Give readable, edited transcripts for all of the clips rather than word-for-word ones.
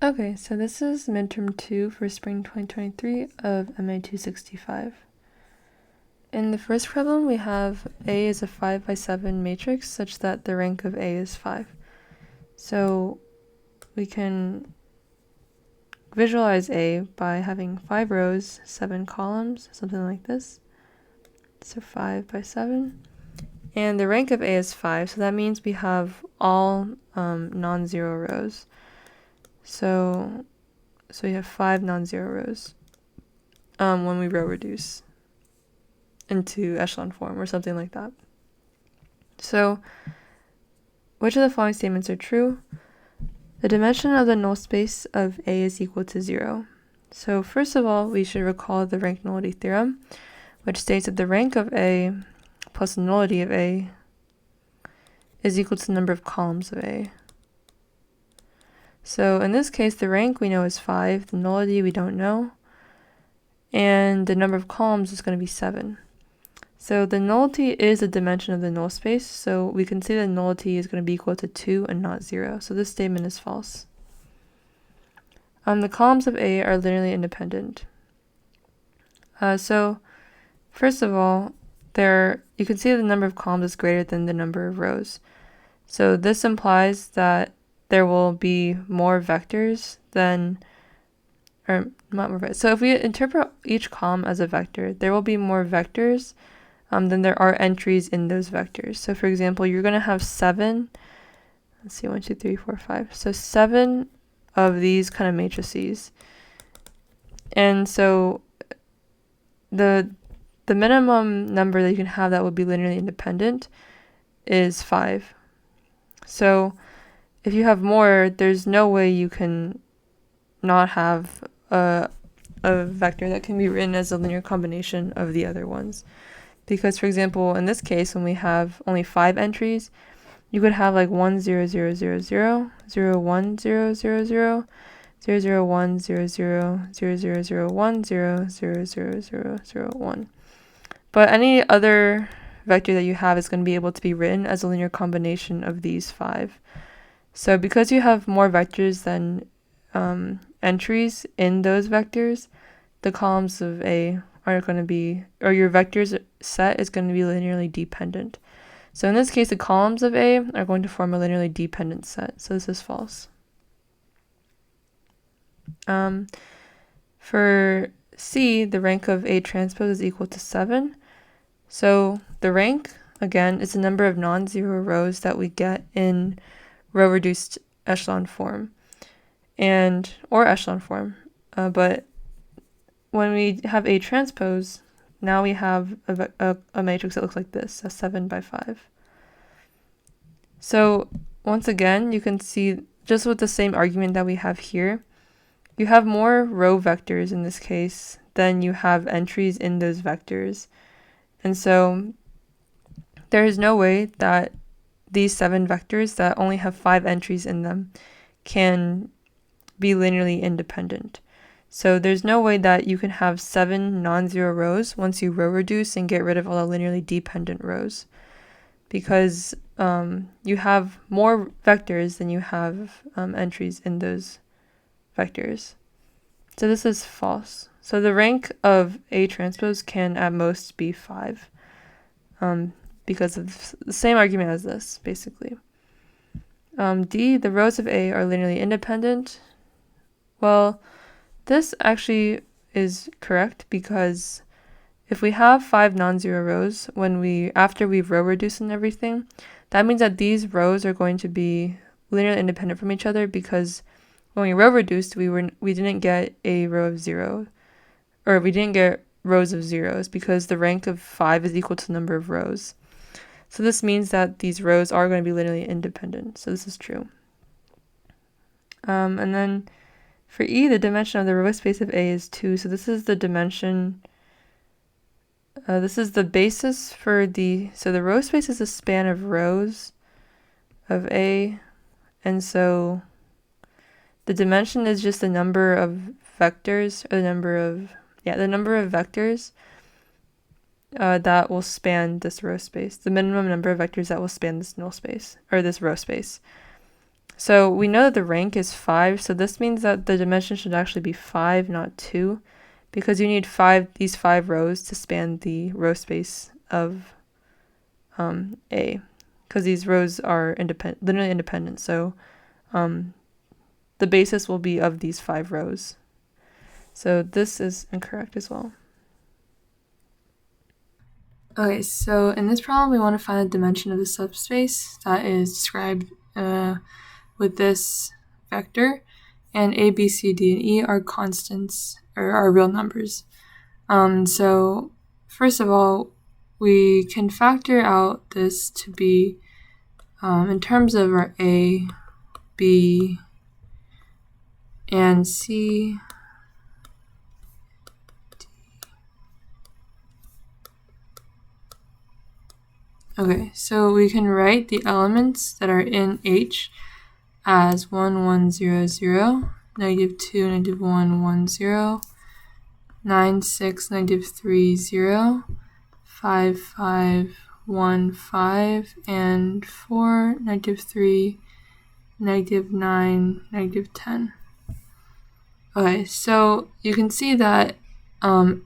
Okay, so this is midterm 2 for spring 2023 of MA 265. In the first problem, we have A is a 5 by 7 matrix such that the rank of A is 5. So we can visualize A by having 5 rows, 7 columns, something like this. So 5 by 7. And the rank of A is 5, so that means we have all non-zero rows. So we have 5 non-zero rows when we row reduce into echelon form or something like that. So which of the following statements are true? The dimension of the null space of A is equal to 0. So first of all, we should recall the rank nullity theorem, which states that the rank of A plus the nullity of A is equal to the number of columns of A. So in this case, the rank we know is 5, the nullity we don't know, and the number of columns is going to be 7. So the nullity is the dimension of the null space, so we can say that nullity is going to be equal to 2 and not 0. So this statement is false. The columns of A are linearly independent. So first of all, you can see the number of columns is greater than the number of rows. So this implies that there will be more vectors than, or not more vectors. So if we interpret each column as a vector, there will be more vectors than there are entries in those vectors. So for example, you're going to have 7, let's see, 1, 2, 3, 4, 5. So 7 of these kind of matrices. And so the minimum number that you can have that would be linearly independent is 5. So if you have more, there's no way you can not have a vector that can be written as a linear combination of the other ones. Because, for example, in this case, when we have only 5 entries, you could have like 1, 0, 0, 0, 0, 0, 1, 0, 0, 0, 0, 0, 1, 0, 0, 0, 0, 0, 1, 0, 0, 0, 0, 0, 1. But any other vector that you have is going to be able to be written as a linear combination of these 5. So because you have more vectors than entries in those vectors, the columns of A are going to be, or your vectors set is going to be linearly dependent. So in this case, the columns of A are going to form a linearly dependent set. So this is false. For C, the rank of A transpose is equal to 7. So the rank, again, is the number of non-zero rows that we get in row reduced echelon form, or echelon form. But when we have A transpose, now we have a matrix that looks like this, a 7 by 5. So once again, you can see just with the same argument that we have here, you have more row vectors in this case than you have entries in those vectors. And so there is no way that these 7 vectors that only have 5 entries in them can be linearly independent. So there's no way that you can have 7 non-zero rows once you row reduce and get rid of all the linearly dependent rows, because you have more vectors than you have entries in those vectors. So this is false. So the rank of A transpose can at most be 5 because of the same argument as this, basically. D, the rows of A are linearly independent. Well, this actually is correct because if we have 5 non-zero rows after we've row reduced and everything, that means that these rows are going to be linearly independent from each other, because when we row reduced, we didn't get a row of 0, or we didn't get rows of zeros because the rank of 5 is equal to the number of rows. So this means that these rows are going to be linearly independent. So this is true. And then for E, the dimension of the row space of A is 2. So this is the dimension. This is the basis for so the row space is a span of rows of A. And so the dimension is just the number of vectors, or the number of vectors that will span this row space, the minimum number of vectors that will span this null space, or this row space. So we know that the rank is 5, so this means that the dimension should actually be 5, not 2, because you need these 5 rows to span the row space of A, because these rows are linearly independent, so the basis will be of these 5 rows. So this is incorrect as well. Okay, so in this problem, we want to find the dimension of the subspace that is described with this vector, and A, B, C, D, and E are constants, or are real numbers. So first of all, we can factor out this to be, in terms of our A, B, and C, D. Okay, so we can write the elements that are in H as 1, 1, 0, 0, -2, -1, 1, 0, 9, 6, -3, 0, 5, 5, 1, 5, and 4, -3, -9, -10. Okay, so you can see that, I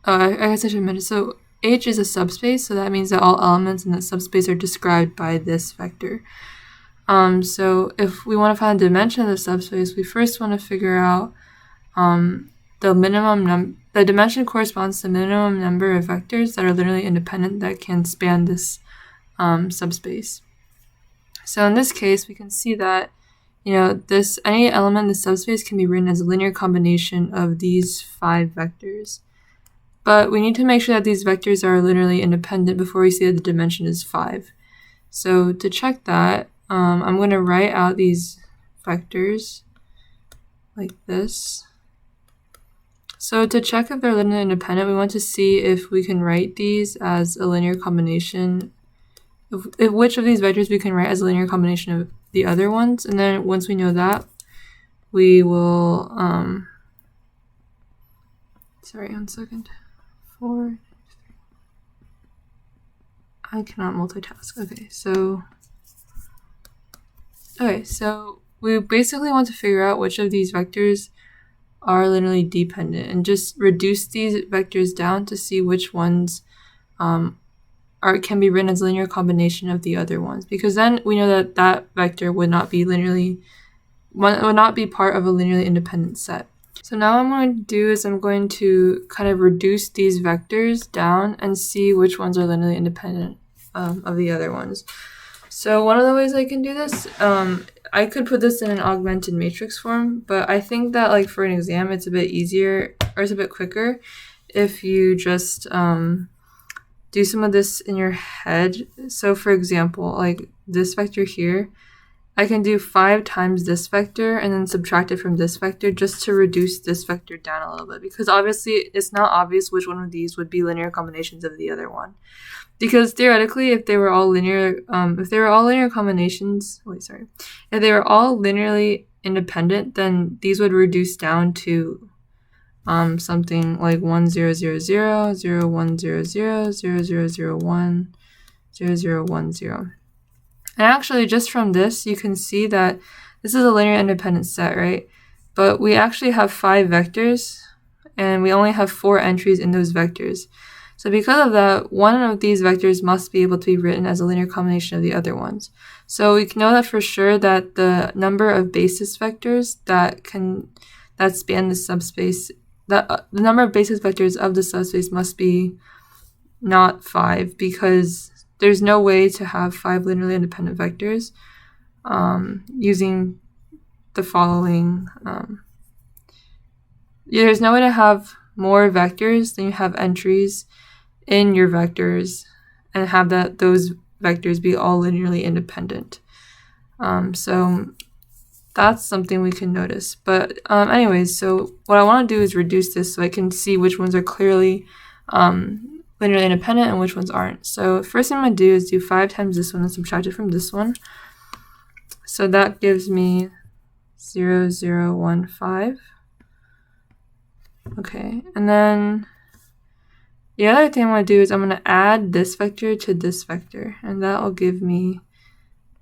guess I should mention, so H is a subspace, so that means that all elements in that subspace are described by this vector. So if we want to find the dimension of the subspace, we first want to figure out the dimension corresponds to the minimum number of vectors that are linearly independent that can span this subspace. So in this case, we can see that any element in the subspace can be written as a linear combination of these 5 vectors. But we need to make sure that these vectors are linearly independent before we see that the dimension is 5. So to check that, I'm going to write out these vectors like this. So to check if they're linearly independent, we want to see if we can write these as a linear combination, which of these vectors we can write as a linear combination of the other ones. And then once we know that, we will, sorry, 1 second. 4, I cannot multitask. Okay, so we basically want to figure out which of these vectors are linearly dependent and just reduce these vectors down to see which ones can be written as a linear combination of the other ones, because then we know that that vector would not be part of a linearly independent set. So now what I'm going to do is I'm going to kind of reduce these vectors down and see which ones are linearly independent of the other ones. So one of the ways I can do this, I could put this in an augmented matrix form, but I think that like for an exam, it's a bit easier, or it's a bit quicker if you just do some of this in your head. So for example, like this vector here, I can do 5 times this vector and then subtract it from this vector just to reduce this vector down a little bit, because obviously it's not obvious which one of these would be linear combinations of the other one. Because theoretically, if they were all linearly independent, then these would reduce down to something like 1, 0, 0, 0, 0, 1, 0, 0, 0, 0, 0, 1, 0, 0, 1, 0. And actually, just from this, you can see that this is a linear independent set, right? But we actually have 5 vectors, and we only have 4 entries in those vectors. So because of that, one of these vectors must be able to be written as a linear combination of the other ones. So we can know that for sure that the number of basis vectors that span the subspace, the number of basis vectors of the subspace must be not 5, because there's no way to have 5 linearly independent vectors using the following. There's no way to have more vectors than you have entries in your vectors and have those vectors be all linearly independent. So that's something we can notice. But anyways, so what I want to do is reduce this so I can see which ones are clearly linearly independent and which ones aren't. So first thing I'm going to do is do 5 times this one and subtract it from this one. So that gives me 0, 0, 1, 5. Okay, and then the other thing I'm going to do is I'm going to add this vector to this vector, and that will give me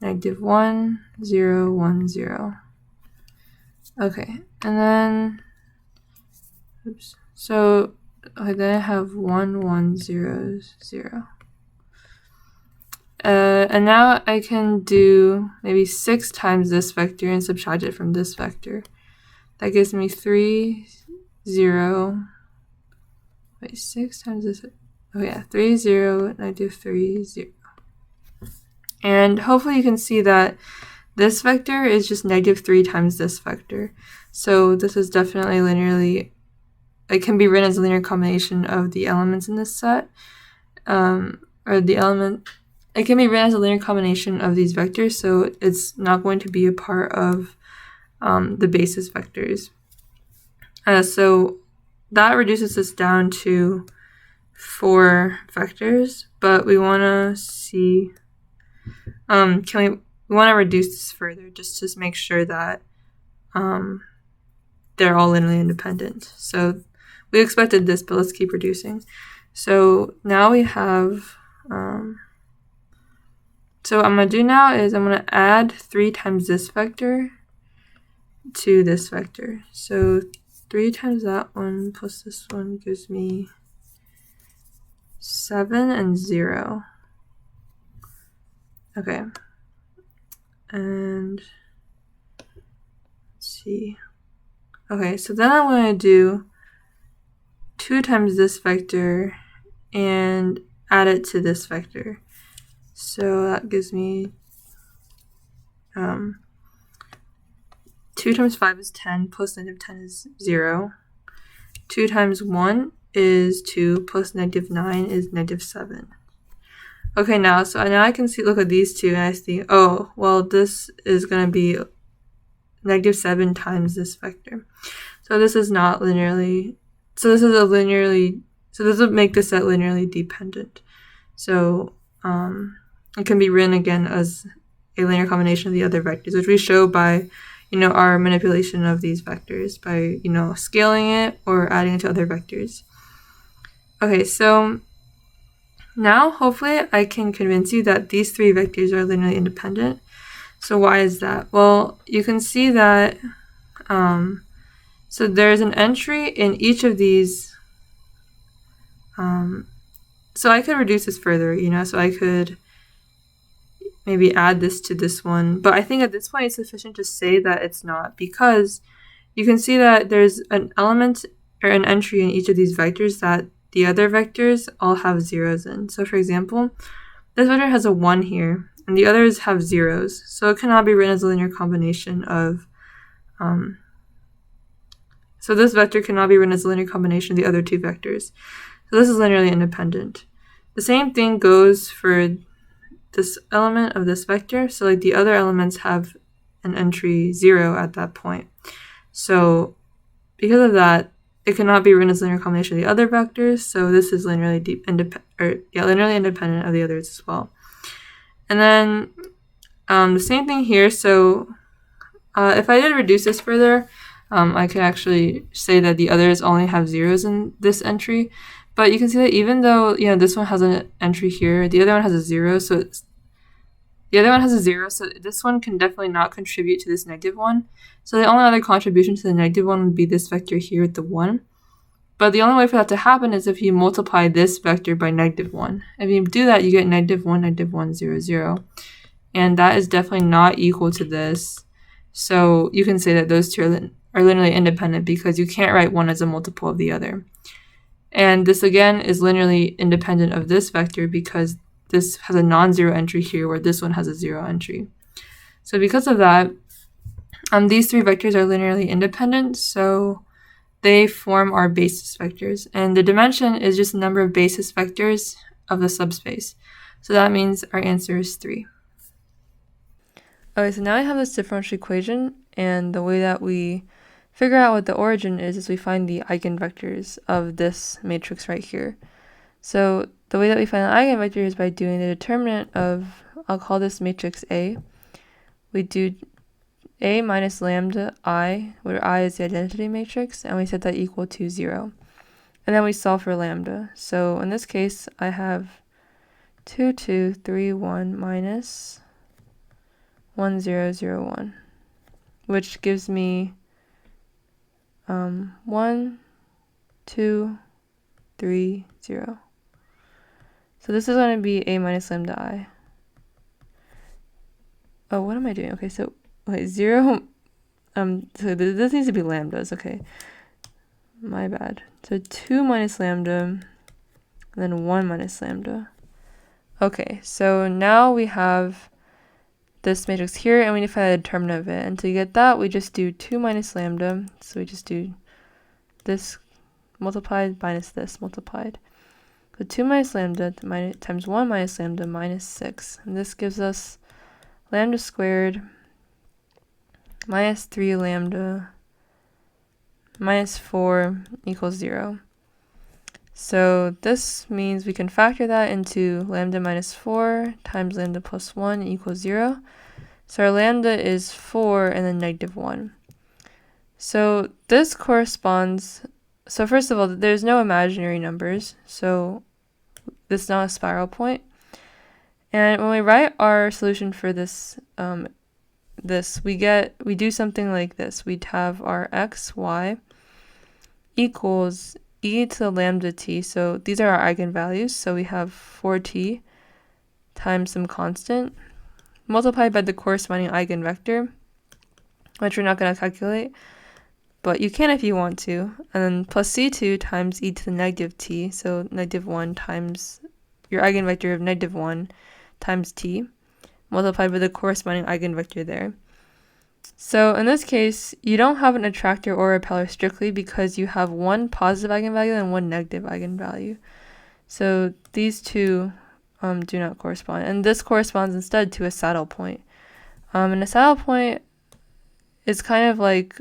negative 1, 0, 1, 0. Okay, and then, oops. So then I have 1, 1, 0, 0. And now I can do maybe 6 times this vector and subtract it from this vector. That gives me 3, 0. Wait, 6 times this. Oh yeah, 3, 0, negative 3, 0. And hopefully you can see that this vector is just negative 3 times this vector. So this is definitely linearly, it can be written as a linear combination of the elements in this set. It can be written as a linear combination of these vectors, so it's not going to be a part of the basis vectors. So that reduces this down to 4 vectors, but we want to see, we want to reduce this further just to make sure that they're all linearly independent. So we expected this, but let's keep reducing. So now we have, so what I'm going to do now is I'm going to add 3 times this vector to this vector. So 3 times that one plus this one gives me 7 and 0. Okay. And let's see. Okay, so then I'm going to do 2 times this vector and add it to this vector. So that gives me 2 times 5 is 10, plus negative 10 is 0. 2 times 1 is 2, plus negative 9 is negative 7. Okay, now I can see, look at these two, and I see, oh, well, this is going to be negative 7 times this vector. So this is not linearly, so this would make this set linearly dependent. So it can be written again as a linear combination of the other vectors, which we show by, our manipulation of these vectors by, scaling it or adding it to other vectors. Okay, so now hopefully I can convince you that these 3 vectors are linearly independent. So why is that? Well, you can see that, so there's an entry in each of these. So I could reduce this further, so I could maybe add this to this one. But I think at this point it's sufficient to say that it's not, because you can see that there's an element or an entry in each of these vectors that the other vectors all have zeros in. So for example, this vector has a 1 here, and the others have zeros. So it cannot be written as a linear combination of, so this vector cannot be written as a linear combination of the other 2 vectors. So this is linearly independent. The same thing goes for this element of this vector. So like the other elements have an entry 0 at that point. So because of that, it cannot be written as a linear combination of the other vectors. So this is linearly linearly independent of the others as well. And then the same thing here. So if I did reduce this further, I could actually say that the others only have zeros in this entry. But you can see that even though, this one has an entry here, the other one has a 0, so this one can definitely not contribute to this negative one. So the only other contribution to the negative one would be this vector here with the 1. But the only way for that to happen is if you multiply this vector by negative 1. If you do that, you get negative 1, negative 1, 0, 0. And that is definitely not equal to this. So you can say that those two are linearly independent because you can't write one as a multiple of the other. And this again is linearly independent of this vector because this has a non-zero entry here where this one has a 0 entry. So because of that, these 3 vectors are linearly independent, so they form our basis vectors. And the dimension is just the number of basis vectors of the subspace. So that means our answer is 3. Okay, so now I have this differential equation, and the way that we figure out what the origin is we find the eigenvectors of this matrix right here. So the way that we find the eigenvector is by doing the determinant of, I'll call this matrix A. We do A minus lambda I, where I is the identity matrix, and we set that equal to 0. And then we solve for lambda. So in this case, I have 2, 2, 3, 1 minus 1, 0, 0, 1, which gives me 1, 2, 3, 0. So this is going to be a minus lambda I. Oh, what am I doing? Okay, so wait, 0. So this needs to be lambdas. Okay, my bad. So 2 minus lambda, and then 1 minus lambda. Okay, so now we have this matrix here, and we need to find the determinant of it. And to get that, we just do 2 minus lambda. So we just do this multiplied minus this multiplied. So 2 minus lambda times 1 minus lambda minus 6. And this gives us lambda squared minus 3 lambda minus 4 equals 0. So this means we can factor that into lambda minus 4 times lambda plus 1 equals 0. So our lambda is 4 and then negative 1. So this corresponds, so first of all, there's no imaginary numbers, so this is not a spiral point. And when we write our solution for this, we do something like this. We'd have our x, y equals e to the lambda t. So these are our eigenvalues. So we have 4t times some constant multiplied by the corresponding eigenvector, which we're not going to calculate, but you can if you want to. And then plus c2 times e to the negative t. So negative 1 times your eigenvector of negative 1 times t, multiplied by the corresponding eigenvector there. So in this case, you don't have an attractor or repeller strictly because you have one positive eigenvalue and one negative eigenvalue. So these two do not correspond. And this corresponds instead to a saddle point. And a saddle point is kind of like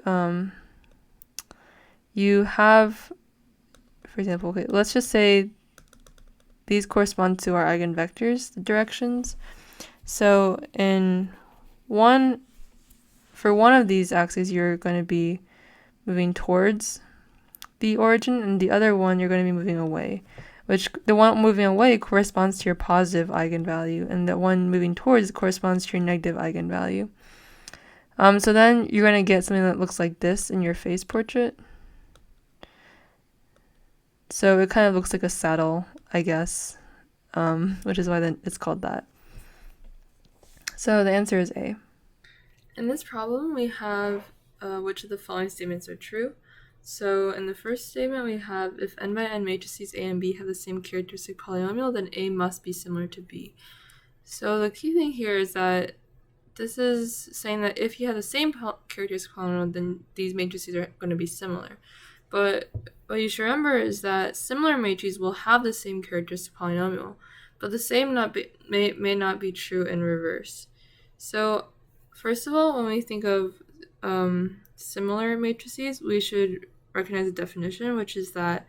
you have, for example, okay, let's just say these correspond to our eigenvectors, the directions. So for one of these axes, you're going to be moving towards the origin, and the other one you're going to be moving away, which the one moving away corresponds to your positive eigenvalue, and the one moving towards corresponds to your negative eigenvalue. So then you're going to get something that looks like this in your phase portrait. So it kind of looks like a saddle, I guess, which is why it's called that. So the answer is A. In this problem, we have which of the following statements are true. So in the first statement, we have if n by n matrices A and B have the same characteristic polynomial, then A must be similar to B. So the key thing here is that this is saying that if you have the same characteristic polynomial, then these matrices are going to be similar. But what you should remember is that similar matrices will have the same characteristic polynomial, but the same may not be true in reverse. So first of all, when we think of similar matrices, we should recognize the definition, which is that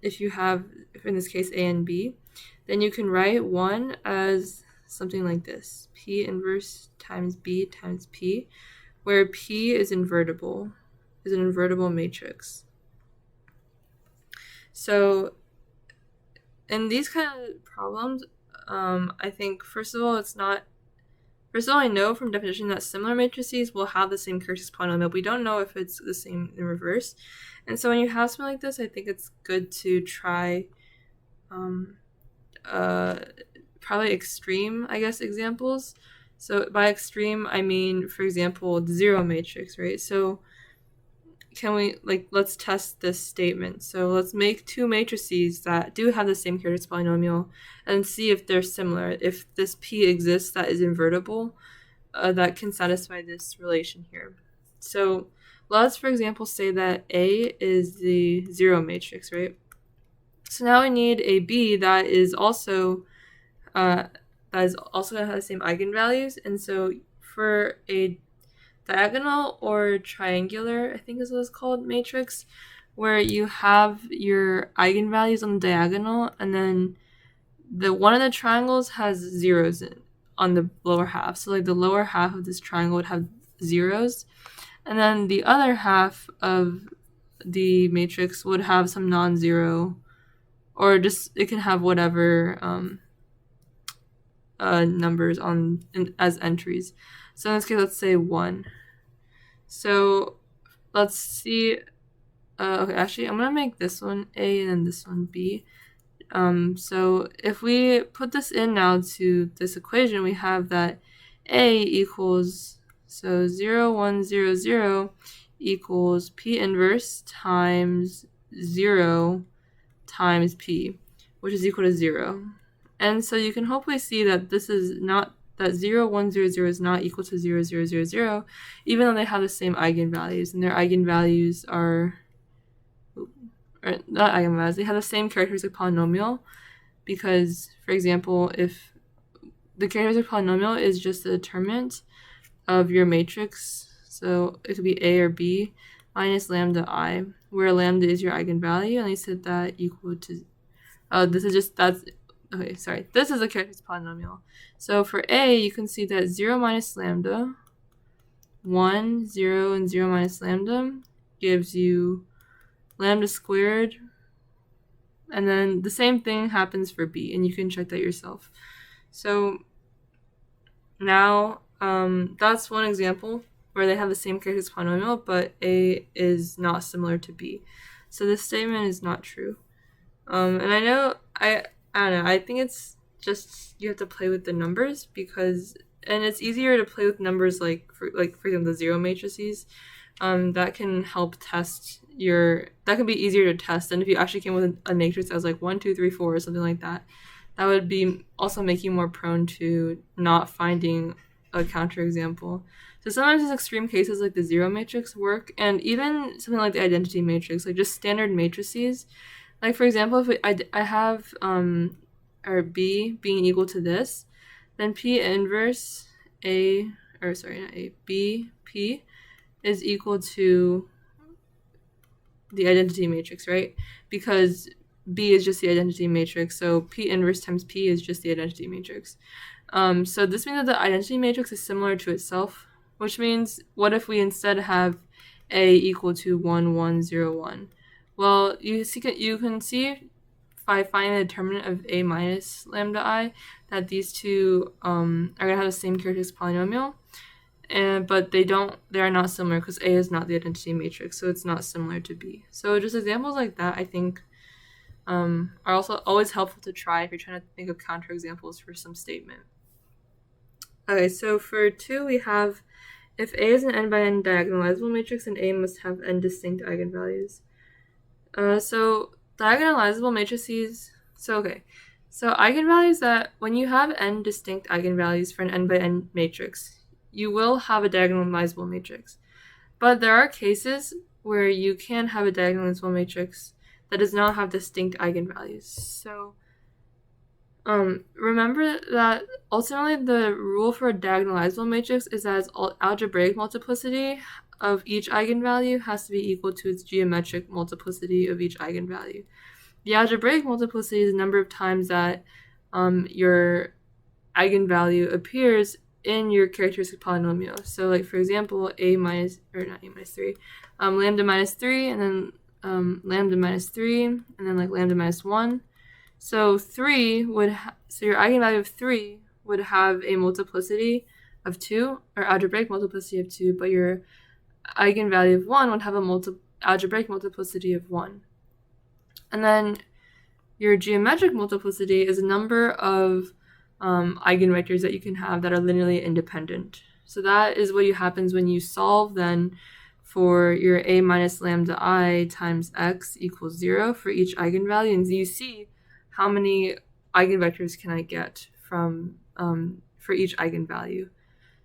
if you have, in this case, A and B, then you can write one as something like this, P inverse times B times P, where P is an invertible matrix. So in these kind of problems, I think, first of all, I know from definition that similar matrices will have the same characteristic polynomial. We don't know if it's the same in reverse. And so when you have something like this, I think it's good to try probably extreme, I guess, examples. So by extreme, I mean, for example, the zero matrix, right? So can we, let's test this statement. So let's make two matrices that do have the same characteristic polynomial and see if they're similar. If this P exists that is invertible, that can satisfy this relation here. So let's, for example, say that A is the zero matrix, right? So now we need a B that is also going to have the same eigenvalues. And so for a diagonal or triangular, I think is what it's called, matrix, where you have your eigenvalues on the diagonal, and then the one of the triangles has zeros on the lower half. So like the lower half of this triangle would have zeros, and then the other half of the matrix would have some non-zero, or just it can have whatever numbers as entries. So in this case, let's say 1. So let's see. Okay, actually, I'm going to make this one A and then this one B. So if we put this in now to this equation, we have that A equals, so 0, 1, 0, 0 equals P inverse times 0 times P, which is equal to 0. And so you can hopefully see that this is not, that 0, 1, 0, 0 is not equal to 0, 0, 0, 0, even though they have the same eigenvalues, and their eigenvalues are, or not eigenvalues, they have the same characteristic polynomial, because, for example, if the characteristic polynomial is just the determinant of your matrix, so it could be A or B, minus lambda I, where lambda is your eigenvalue, and they set that equal to, this is just, that's, okay, sorry, this is a characteristic polynomial. So for A, you can see that 0 minus lambda, 1, 0, and 0 minus lambda gives you lambda squared, and then the same thing happens for B, and you can check that yourself. So now that's one example where they have the same characteristic polynomial, but A is not similar to B. So this statement is not true. And I know, I don't know, I think it's just you have to play with the numbers, because, and it's easier to play with numbers like for example the zero matrices. That can help test that can be easier to test than if you actually came with a matrix that was like 1, 2, 3, 4 or something like that. That would be also make you more prone to not finding a counterexample. So sometimes these extreme cases like the zero matrix work, and even something like the identity matrix, like just standard matrices. Like for example, if I have or B being equal to this, then P inverse A, or sorry, not A, B, P is equal to the identity matrix, right? Because B is just the identity matrix, so P inverse times P is just the identity matrix. So this means that the identity matrix is similar to itself, which means what if we instead have A equal to 1, 1, 0, 1? Well, you can see by finding the determinant of A minus lambda I that these two are going to have the same characteristic polynomial. But they are not similar because A is not the identity matrix, so it's not similar to B. So just examples like that, I think, are also always helpful to try if you're trying to think of counterexamples for some statement. Okay, so for 2, we have, if A is an n by n diagonalizable matrix, then A must have n distinct eigenvalues. So diagonalizable matrices, so eigenvalues that, when you have n distinct eigenvalues for an n by n matrix, you will have a diagonalizable matrix. But there are cases where you can have a diagonalizable matrix that does not have distinct eigenvalues. So remember that ultimately the rule for a diagonalizable matrix is that its algebraic multiplicity of each eigenvalue has to be equal to its geometric multiplicity of each eigenvalue. The algebraic multiplicity is the number of times that your eigenvalue appears in your characteristic polynomial. So like for example, lambda minus 3, and then lambda minus 3, and then like lambda minus 1. So so your eigenvalue of 3 would have a multiplicity of 2, or algebraic multiplicity of 2, but your eigenvalue of 1 would have a algebraic multiplicity of 1. And then your geometric multiplicity is a number of eigenvectors that you can have that are linearly independent. So that is what happens when you solve then for your A minus lambda I times x equals 0 for each eigenvalue, and you see how many eigenvectors can I get from for each eigenvalue.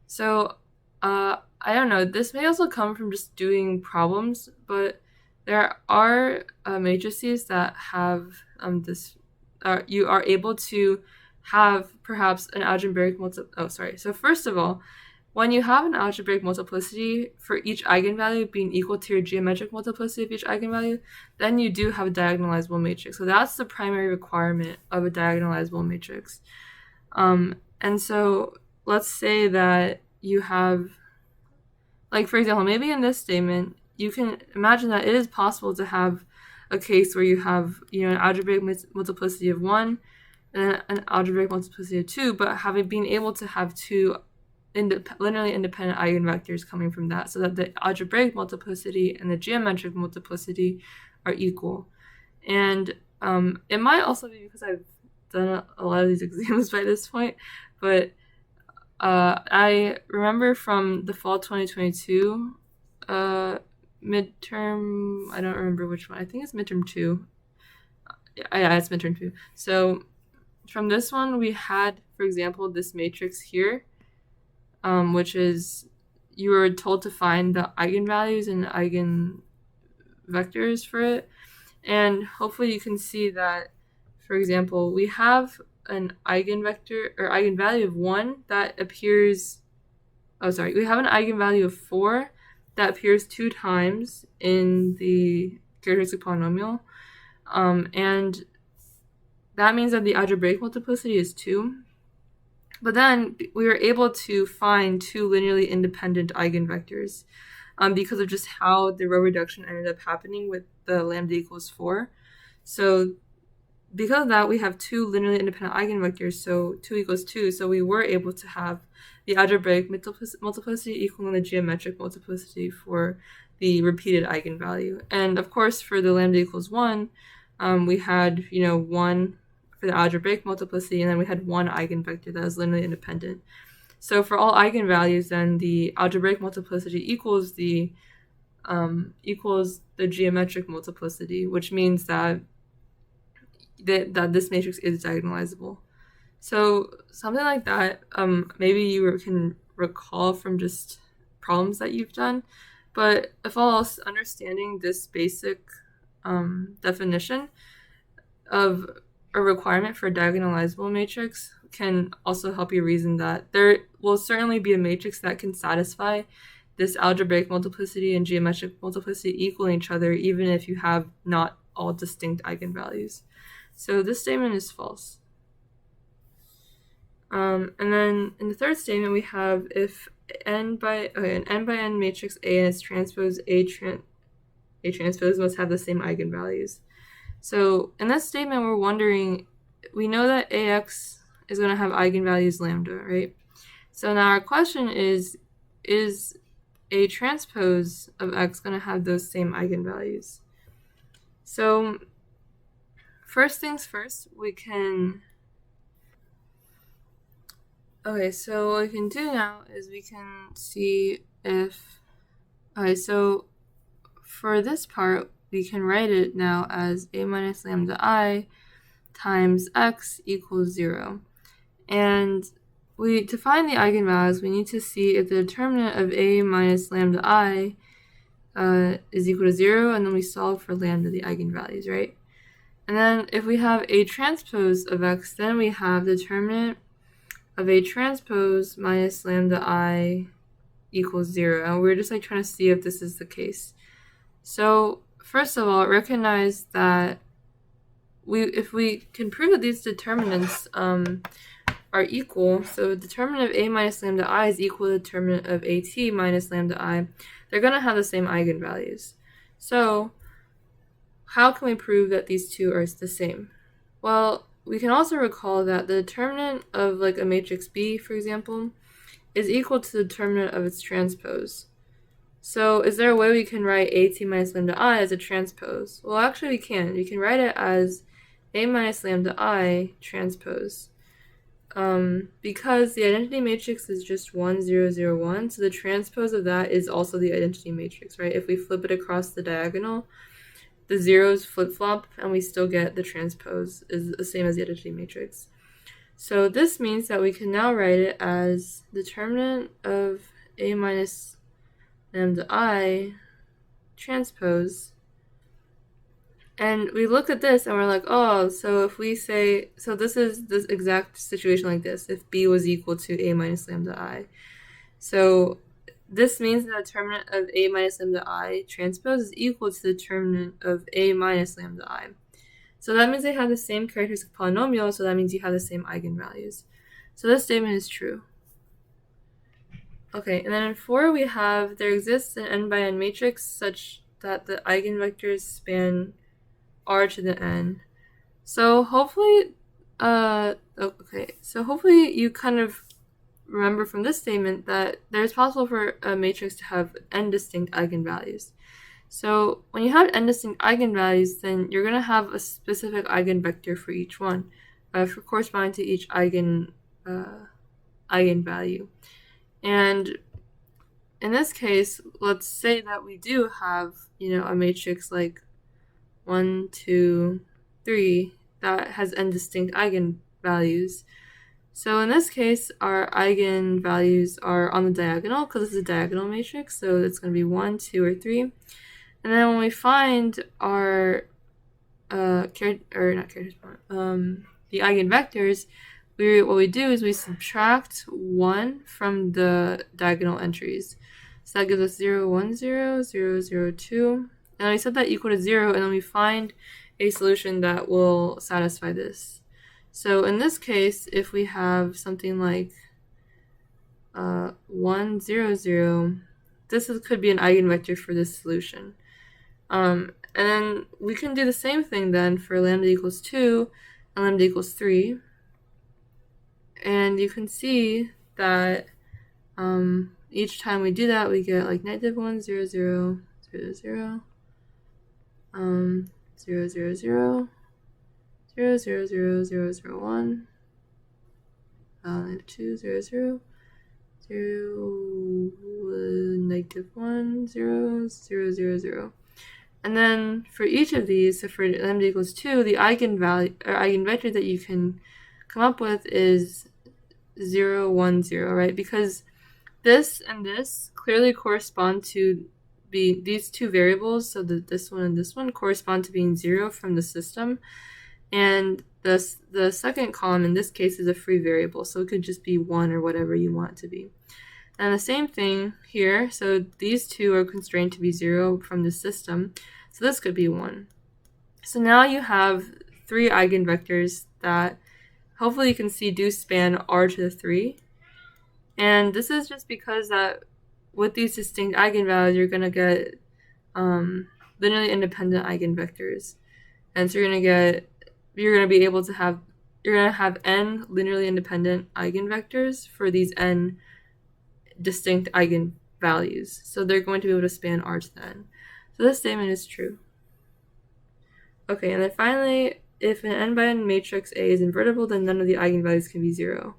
So I don't know, this may also come from just doing problems, but there are matrices that have you are able to have perhaps an algebraic So first of all, when you have an algebraic multiplicity for each eigenvalue being equal to your geometric multiplicity of each eigenvalue, then you do have a diagonalizable matrix. So that's the primary requirement of a diagonalizable matrix. And so let's say that you have, like for example, maybe in this statement, you can imagine that it is possible to have a case where you have, an algebraic multiplicity of 1 and an algebraic multiplicity of 2, but being able to have two linearly independent eigenvectors coming from that, so that the algebraic multiplicity and the geometric multiplicity are equal. And it might also be because I've done a lot of these exams by this point, but I remember from the fall 2022 midterm, I don't remember which one, I think it's midterm 2. Yeah, it's midterm 2. So from this one, we had, for example, this matrix here, which is, you were told to find the eigenvalues and eigenvectors for it. And hopefully you can see that, for example, we have an eigenvector or eigenvalue of 1 that appears, we have an eigenvalue of 4 that appears 2 times in the characteristic polynomial. And that means that the algebraic multiplicity is 2. But then we were able to find 2 linearly independent eigenvectors because of just how the row reduction ended up happening with the lambda equals 4. So because of that, we have 2 linearly independent eigenvectors, so 2 equals 2. So we were able to have the algebraic multiplicity equaling the geometric multiplicity for the repeated eigenvalue. And of course, for the lambda equals 1, we had 1 for the algebraic multiplicity, and then we had 1 eigenvector that was linearly independent. So for all eigenvalues, then the algebraic multiplicity equals the geometric multiplicity, which means that this matrix is diagonalizable. So something like that, maybe you can recall from just problems that you've done, but if all else, understanding this basic definition of a requirement for a diagonalizable matrix can also help you reason that there will certainly be a matrix that can satisfy this algebraic multiplicity and geometric multiplicity equaling each other, even if you have not all distinct eigenvalues. So this statement is false. And then in the third statement, we have if an n by n matrix A and its transpose A transpose must have the same eigenvalues. So in this statement, we're wondering, we know that AX is going to have eigenvalues lambda, right? So now our question is A transpose of X going to have those same eigenvalues? So first things first, so what we can do now is we can see if, so for this part, we can write it now as A minus lambda I times X equals 0. And to find the eigenvalues, we need to see if the determinant of A minus lambda I is equal to 0, and then we solve for lambda, the eigenvalues, right? And then if we have A transpose of X, then we have the determinant of A transpose minus lambda I equals 0. And we're just trying to see if this is the case. So first of all, recognize that if we can prove that these determinants are equal, so the determinant of A minus lambda I is equal to the determinant of AT minus lambda I, they're going to have the same eigenvalues. So how can we prove that these two are the same? Well, we can also recall that the determinant of a matrix B, for example, is equal to the determinant of its transpose. So is there a way we can write AT minus lambda I as a transpose? Well, actually we can. We can write it as A minus lambda I transpose. Because the identity matrix is just 1, 0, 0, 1, so the transpose of that is also the identity matrix, right? If we flip it across the diagonal, the zeros flip-flop, and we still get the transpose is the same as the identity matrix. So this means that we can now write it as determinant of A minus lambda I transpose. And we look at this and we're like, oh, so if we say, so this is this exact situation like this, if B was equal to A minus lambda I. So this means that the determinant of A minus lambda I transpose is equal to the determinant of A minus lambda I. So that means they have the same characteristic polynomial, so that means you have the same eigenvalues. So this statement is true. Okay, and then in 4 we have, there exists an n by n matrix such that the eigenvectors span R to the n. So hopefully, hopefully you kind of remember from this statement that there's possible for a matrix to have n distinct eigenvalues. So when you have n distinct eigenvalues, then you're going to have a specific eigenvector for each one, for corresponding to each eigenvalue. And in this case, let's say that we do have, a matrix like 1, 2, 3 that has n distinct eigenvalues. So in this case, our eigenvalues are on the diagonal because it's a diagonal matrix. So it's going to be 1, 2, or 3. And then when we find our the eigenvectors, what we do is we subtract 1 from the diagonal entries. So that gives us 0, 1, 0, 0, 0, 2. And we set that equal to 0, and then we find a solution that will satisfy this. So in this case, if we have something like 1, 0, 0, this could be an eigenvector for this solution. And then we can do the same thing then for lambda equals 2 and lambda equals 3. And you can see that each time we do that, we get like negative 1, 0, 0, 0, 0, 0, 0, 0, 0, 0, 0, 0, 0, 0, 1, negative 2, 0, 0, 0, negative 1, 0, 0, 0, 0. And then for each of these, so for lambda equals 2, the eigenvector that you can come up with is 0, 1, 0, right? Because this and this clearly correspond to these two variables, so that this one and this one correspond to being 0 from the system. And the second column in this case is a free variable, so it could just be 1 or whatever you want it to be. And the same thing here, so these two are constrained to be 0 from the system, so this could be 1. So now you have 3 eigenvectors that hopefully you can see do span r to the 3. And this is just because that with these distinct eigenvalues, you're going to get linearly independent eigenvectors. And so you're going to have n linearly independent eigenvectors for these n distinct eigenvalues. So they're going to be able to span r to the n. So this statement is true. Okay, and then finally, if an n by n matrix A is invertible, then none of the eigenvalues can be 0.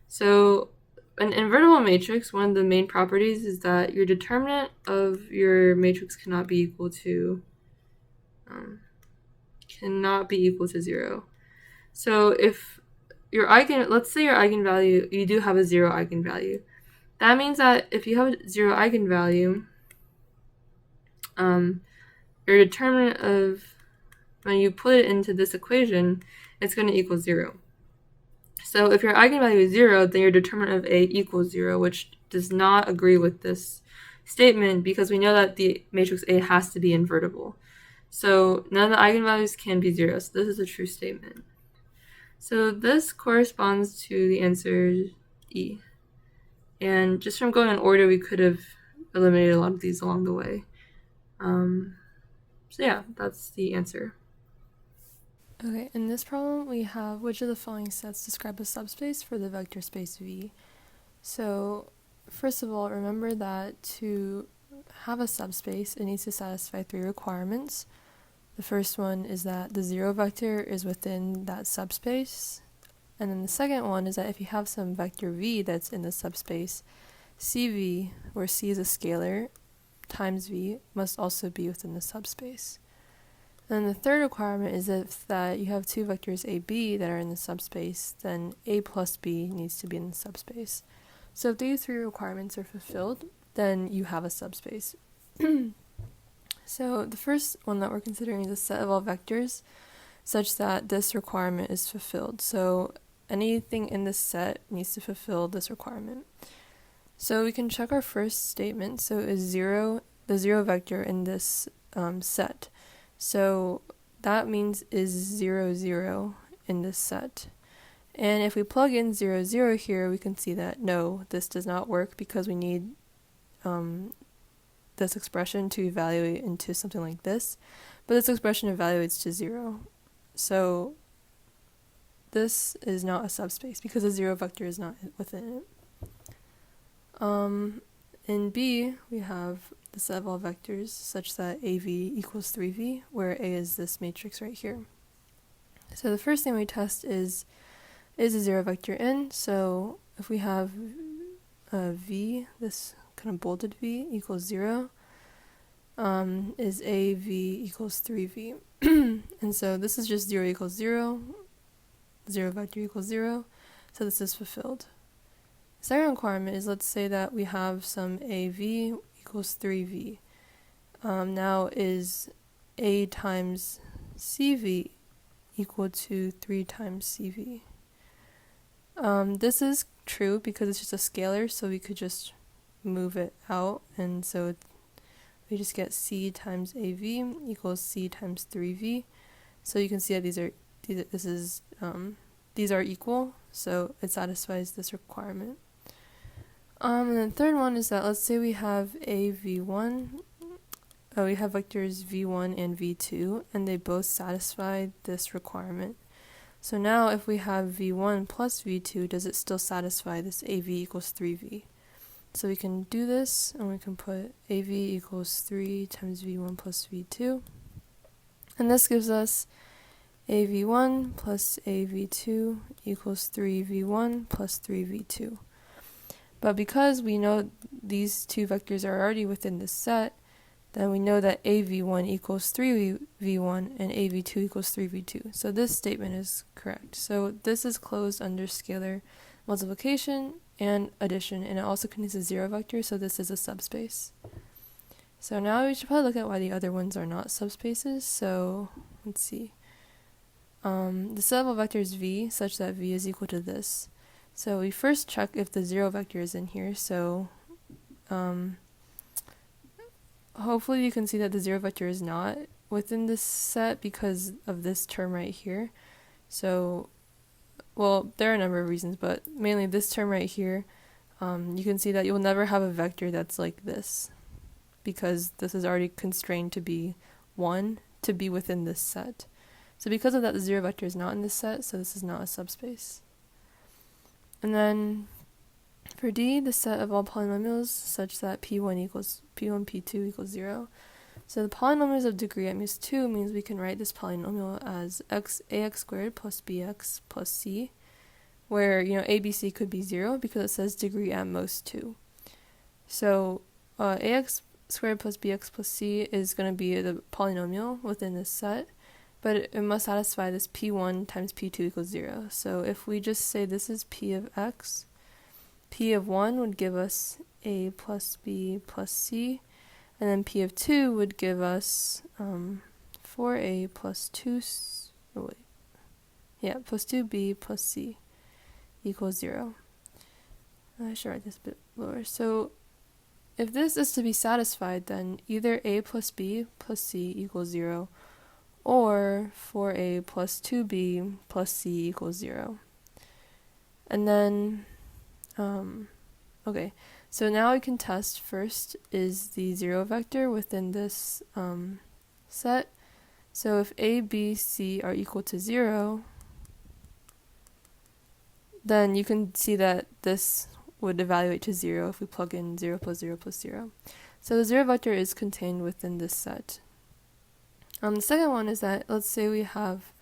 So an invertible matrix, one of the main properties is that your determinant of your matrix cannot be equal to 0. So if let's say your eigenvalue, you do have a 0 eigenvalue. That means that if you have a 0 eigenvalue, your determinant of, when you put it into this equation, it's going to equal 0. So if your eigenvalue is 0, then your determinant of A equals 0, which does not agree with this statement because we know that the matrix A has to be invertible. So none of the eigenvalues can be 0, so this is a true statement. So this corresponds to the answer E. And just from going in order, we could have eliminated a lot of these along the way. So yeah, that's the answer. Okay, in this problem we have which of the following sets describe a subspace for the vector space V. So first of all, remember that to have a subspace, it needs to satisfy 3 requirements. The first one is that the 0 vector is within that subspace. And then the second one is that if you have some vector V that's in the subspace, CV, where C is a scalar, times V must also be within the subspace. And the third requirement is that you have 2 vectors AB that are in the subspace, then A plus B needs to be in the subspace. So if these 3 requirements are fulfilled, then you have a subspace. So the first one that we're considering is a set of all vectors such that this requirement is fulfilled. So anything in this set needs to fulfill this requirement. So we can check our first statement. So is the 0 vector in this set. So that means is 0, 0 in this set. And if we plug in 0, 0 here, we can see that no, this does not work because we need this expression to evaluate into something like this. But this expression evaluates to 0. So this is not a subspace because the 0 vector is not within it. In B, we have the set of all vectors such that AV equals 3V, where A is this matrix right here. So the first thing we test is a zero vector in. So if we have V, this kind of bolded V equals 0, is AV equals 3V. And so this is just 0 equals 0, 0 vector equals 0, so this is fulfilled. The second requirement is, let's say that we have some AV equals 3V. Now is A times CV equal to 3 times CV? This is true because it's just a scalar, so we could just move it out, and so we just get C times AV equals C times 3V. So you can see that these are equal, so it satisfies this requirement. And then the third one is that, let's say we have AV1, we have vectors V1 and V2, and they both satisfy this requirement. So now if we have V1 plus V2, does it still satisfy this AV equals 3V? So we can do this, and we can put AV equals 3 times V1 plus V2. And this gives us AV1 plus AV2 equals 3V1 plus 3V2. But because we know these two vectors are already within this set, then we know that AV1 equals 3V1 and AV2 equals 3V2. So this statement is correct. So this is closed under scalar multiplication and addition, and it also contains a zero vector, so this is a subspace. So now we should probably look at why the other ones are not subspaces. So let's see. The set of vector is V, such that V is equal to this. So we first check if the zero vector is in here. So hopefully you can see that the zero vector is not within this set because of this term right here. So, well, there are a number of reasons, but mainly this term right here, you can see that you'll never have a vector that's like this, because this is already constrained to be 1 to be within this set. So because of that, the zero vector is not in this set, so this is not a subspace. And then for D, the set of all polynomials such that P1, P2 equals 0. So the polynomials of degree at most 2 means we can write this polynomial as ax squared plus bx plus c, where, abc could be 0 because it says degree at most 2. So ax squared plus bx plus c is going to be the polynomial within this set, but it must satisfy this p1 times p2 equals 0. So if we just say this is p of x, p of 1 would give us a plus b plus c, and then p of 2 would give us 4a plus 2b plus c equals 0. I should write this a bit lower. So if this is to be satisfied, then either a plus b plus c equals 0, or 4a plus 2b plus c equals 0. And then, okay, so now we can test first, is the zero vector within this set. So if a, b, c are equal to 0, then you can see that this would evaluate to 0 if we plug in 0 plus 0 plus 0. So the zero vector is contained within this set. The second one is that, let's say we have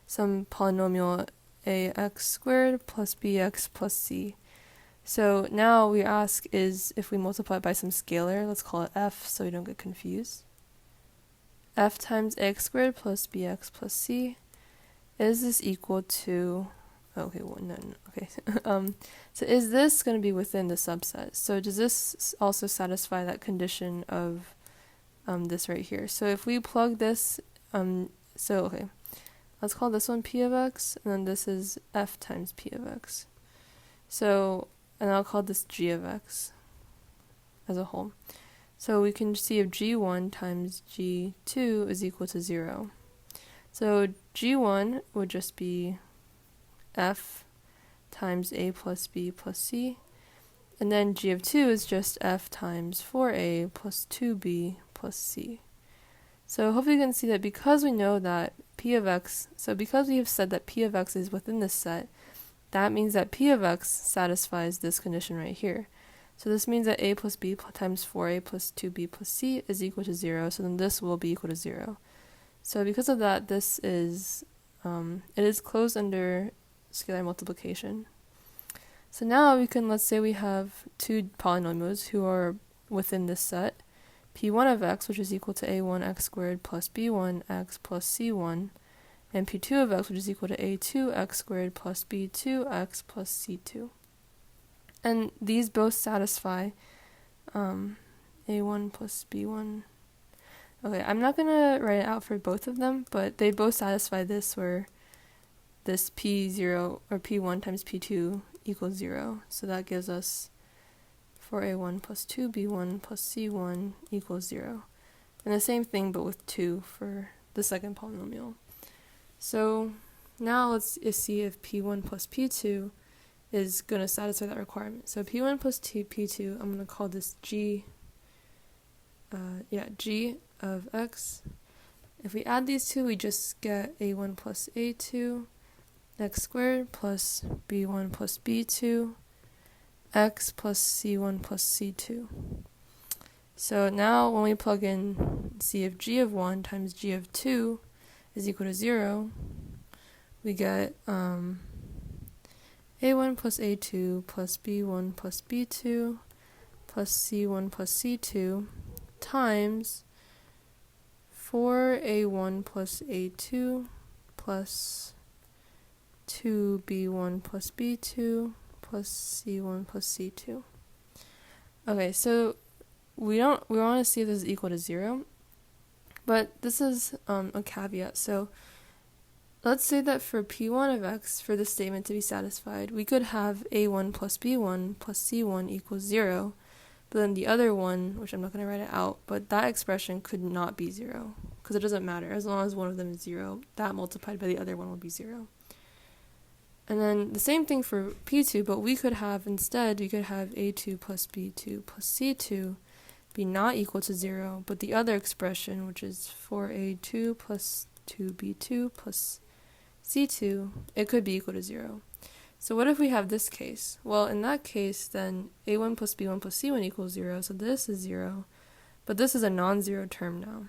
some polynomial ax squared plus bx plus c. So now we ask is if we multiply it by some scalar, let's call it f so we don't get confused. F times ax squared plus bx plus c, is this equal to, okay, well, no, okay. So is this going to be within the subset? So does this also satisfy that condition of this right here? So if we plug this, okay, let's call this one p of x, and then this is f times p of x. So, and I'll call this g of x as a whole. So we can see if g1 times g2 is equal to 0. So g1 would just be f times a plus b plus c, and then g of 2 is just f times 4a plus 2b plus c. So hopefully you can see that because we know that p of x, so because we have said that p of x is within this set, that means that p of x satisfies this condition right here. So this means that a plus b times 4a plus 2b plus c is equal to 0, so then this will be equal to 0. So because of that, this is, it is closed under scalar multiplication. So now we can, let's say we have two polynomials who are within this set, p1 of x, which is equal to a1x squared plus b1x plus c1, and p2 of x, which is equal to a2x squared plus b2x plus c2. And these both satisfy a1 plus b1. Okay, I'm not going to write it out for both of them, but they both satisfy this, where this p0 or p1 times p2 equals 0. So that gives us 4a1 plus 2b1 plus c1 equals 0. And the same thing, but with 2 for the second polynomial. So now let's see if p1 plus p2 is going to satisfy that requirement. So p1 plus p2, I'm going to call this g of x. If we add these two, we just get a1 plus a2 x squared plus b1 plus b2 x plus c1 plus c2. So now when we plug in c of g of 1 times g of 2 is equal to 0, we get a1 plus a2 plus b1 plus b2 plus c1 plus c2 times 4a1 plus a2 plus 2b1 plus b2 plus c1 plus c2. Okay, so we want to see if this is equal to 0, but this is a caveat. So let's say that for p1 of x, for this statement to be satisfied, we could have a1 plus b1 plus c1 equals 0, but then the other one, which I'm not going to write it out, but that expression could not be 0, because it doesn't matter. As long as one of them is 0, that multiplied by the other one will be 0. And then the same thing for p2, but we could have a2 plus b2 plus c2 be not equal to 0, but the other expression, which is 4a2 plus 2b2 plus c2, it could be equal to 0. So what if we have this case? Well, in that case, then a1 plus b1 plus c1 equals 0, so this is 0, but this is a non-zero term now.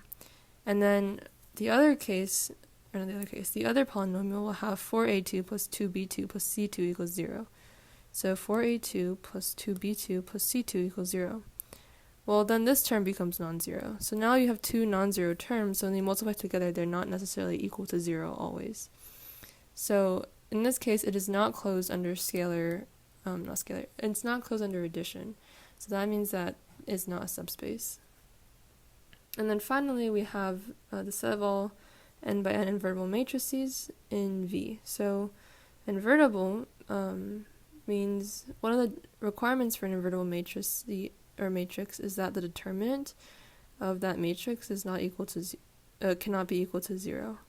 And then the other polynomial will have 4a2 plus 2b2 plus c2 equals 0. So 4a2 plus 2b2 plus c2 equals 0. Well, then this term becomes non-zero. So now you have two non-zero terms, so when they multiply together, they're not necessarily equal to 0 always. So in this case, it is not closed under it's not closed under addition. So that means that it's not a subspace. And then finally, we have the set of all n by n invertible matrices in V. So invertible means one of the requirements for an invertible matrix is that the determinant of that matrix is not equal to cannot be equal to 0.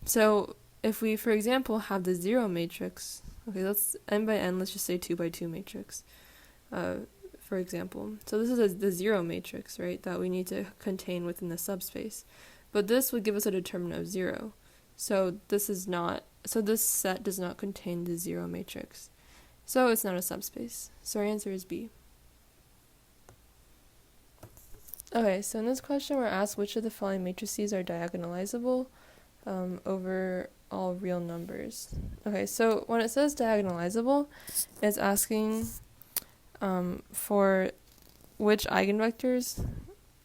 So if we, for example, have the 0 matrix, okay, let's n by n, let's just say 2 by 2 matrix, for example. So this is the 0 matrix, right, that we need to contain within the subspace. But this would give us a determinant of 0. So this set does not contain the 0 matrix. So it's not a subspace. So our answer is B. Okay, so in this question we're asked which of the following matrices are diagonalizable over all real numbers. Okay, so when it says diagonalizable, it's asking for which eigenvectors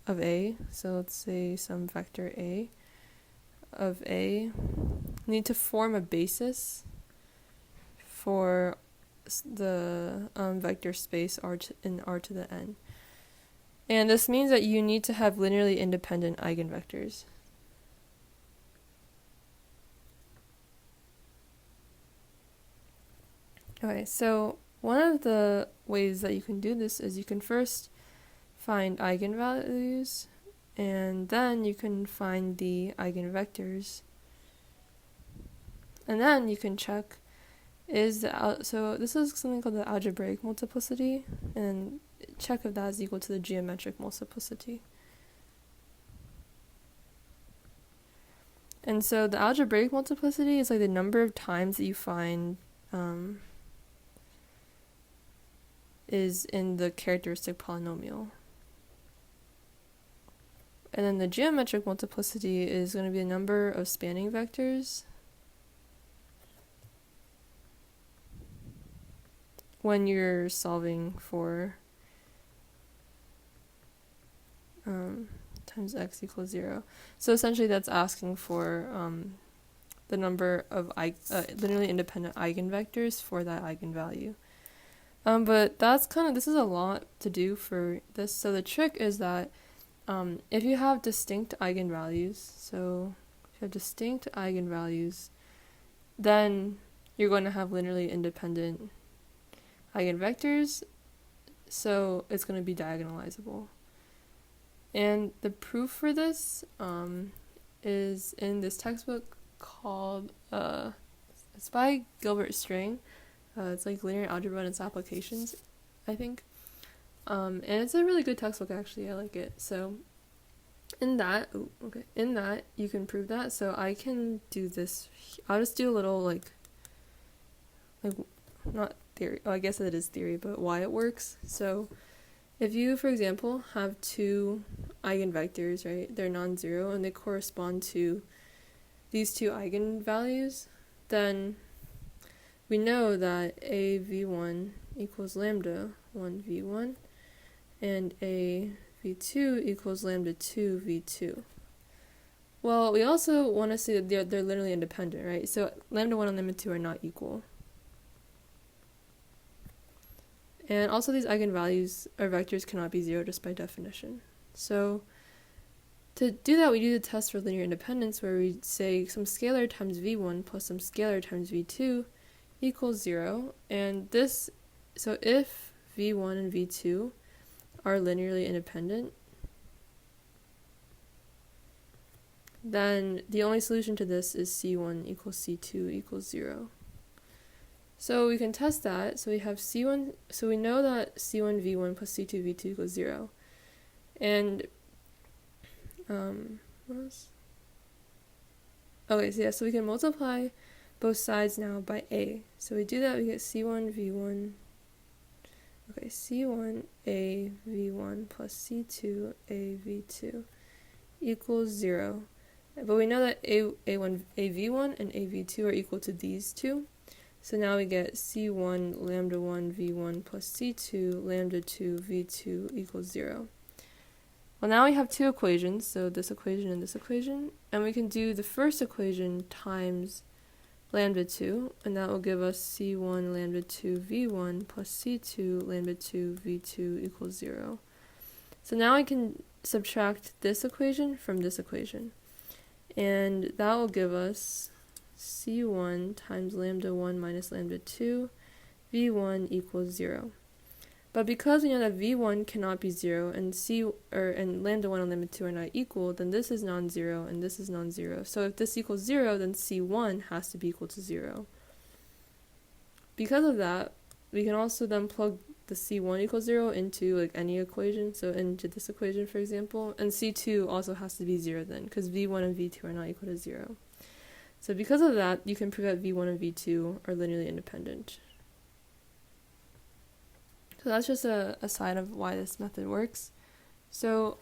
of A, so let's say some vector A of A, need to form a basis for the vector space in R to the n. And this means that you need to have linearly independent eigenvectors. Okay, so one of the ways that you can do this is you can first find eigenvalues, and then you can find the eigenvectors. And then you can check so this is something called the algebraic multiplicity, and check if that is equal to the geometric multiplicity. And so the algebraic multiplicity is like the number of times that you find is in the characteristic polynomial. And then the geometric multiplicity is going to be the number of spanning vectors when you're solving for times x equals 0. So essentially that's asking for the number of linearly independent eigenvectors for that eigenvalue. But that's this is a lot to do for this. So the trick is that if you have distinct eigenvalues, then you're going to have linearly independent eigenvectors, so it's going to be diagonalizable. And the proof for this is in this textbook called, it's by Gilbert String. It's like Linear Algebra and its Applications, I think. And it's a really good textbook, actually. I like it. So in that you can prove that. So I can do this. I'll just do a little like not theory. Oh, I guess it is theory, but why it works. So if you, for example, have two eigenvectors, right? They're non-zero and they correspond to these two eigenvalues, then we know that a v1 equals lambda 1 v1 and a v2 equals lambda 2 v2. Well, we also want to see that they're linearly independent, right? So lambda 1 and lambda 2 are not equal. And also these eigenvalues or vectors cannot be zero just by definition. So to do that, we do the test for linear independence where we say some scalar times v1 plus some scalar times v2 equals 0. And this, so if v1 and v2 are linearly independent, then the only solution to this is c1 equals c2 equals 0. So we can test that. So we have c1, so we know that c1 v1 plus c2 v2 equals 0. And what else? Okay, so yeah, so we can multiply both sides now by a. So we do that, we get c1 v1, okay, c1 a v1 plus c2 a v2 equals 0. But we know that a v1 and a v2 are equal to these two. So now we get c1 lambda 1 v1 plus c2 lambda 2 v2 equals 0. Well, now we have two equations, so this equation and this equation, and we can do the first equation times lambda 2, and that will give us c1 lambda 2 v1 plus c2 lambda 2 v2 equals 0. So now I can subtract this equation from this equation, and that will give us c1 times lambda 1 minus lambda 2 v1 equals 0. But because we know that v1 cannot be 0 and and lambda 1 and lambda 2 are not equal, then this is non-zero and this is non-zero. So if this equals 0, then c1 has to be equal to 0. Because of that, we can also then plug the c1 equals 0 into like any equation, so into this equation, for example, and c2 also has to be 0 then, because v1 and v2 are not equal to 0. So because of that, you can prove that v1 and v2 are linearly independent. So that's just a side of why this method works. So,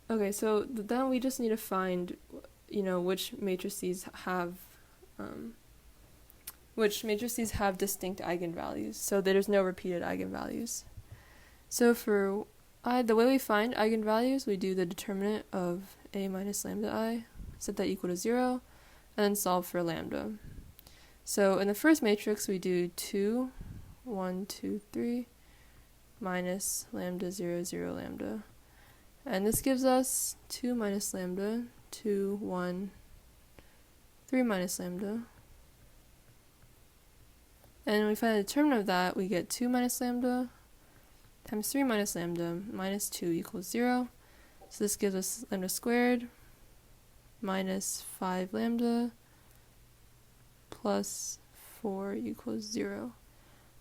okay, so then we just need to find, which matrices have distinct eigenvalues, so there's no repeated eigenvalues. So for the way we find eigenvalues, we do the determinant of a minus lambda I, set that equal to 0, and then solve for lambda. So in the first matrix, we do 2, 1, 2, 3, minus lambda 0, 0, lambda. And this gives us 2 minus lambda, 2, 1, 3 minus lambda. And when we find the determinant of that, we get 2 minus lambda times 3 minus lambda minus 2 equals 0. So this gives us lambda squared minus 5 lambda plus 4 equals 0.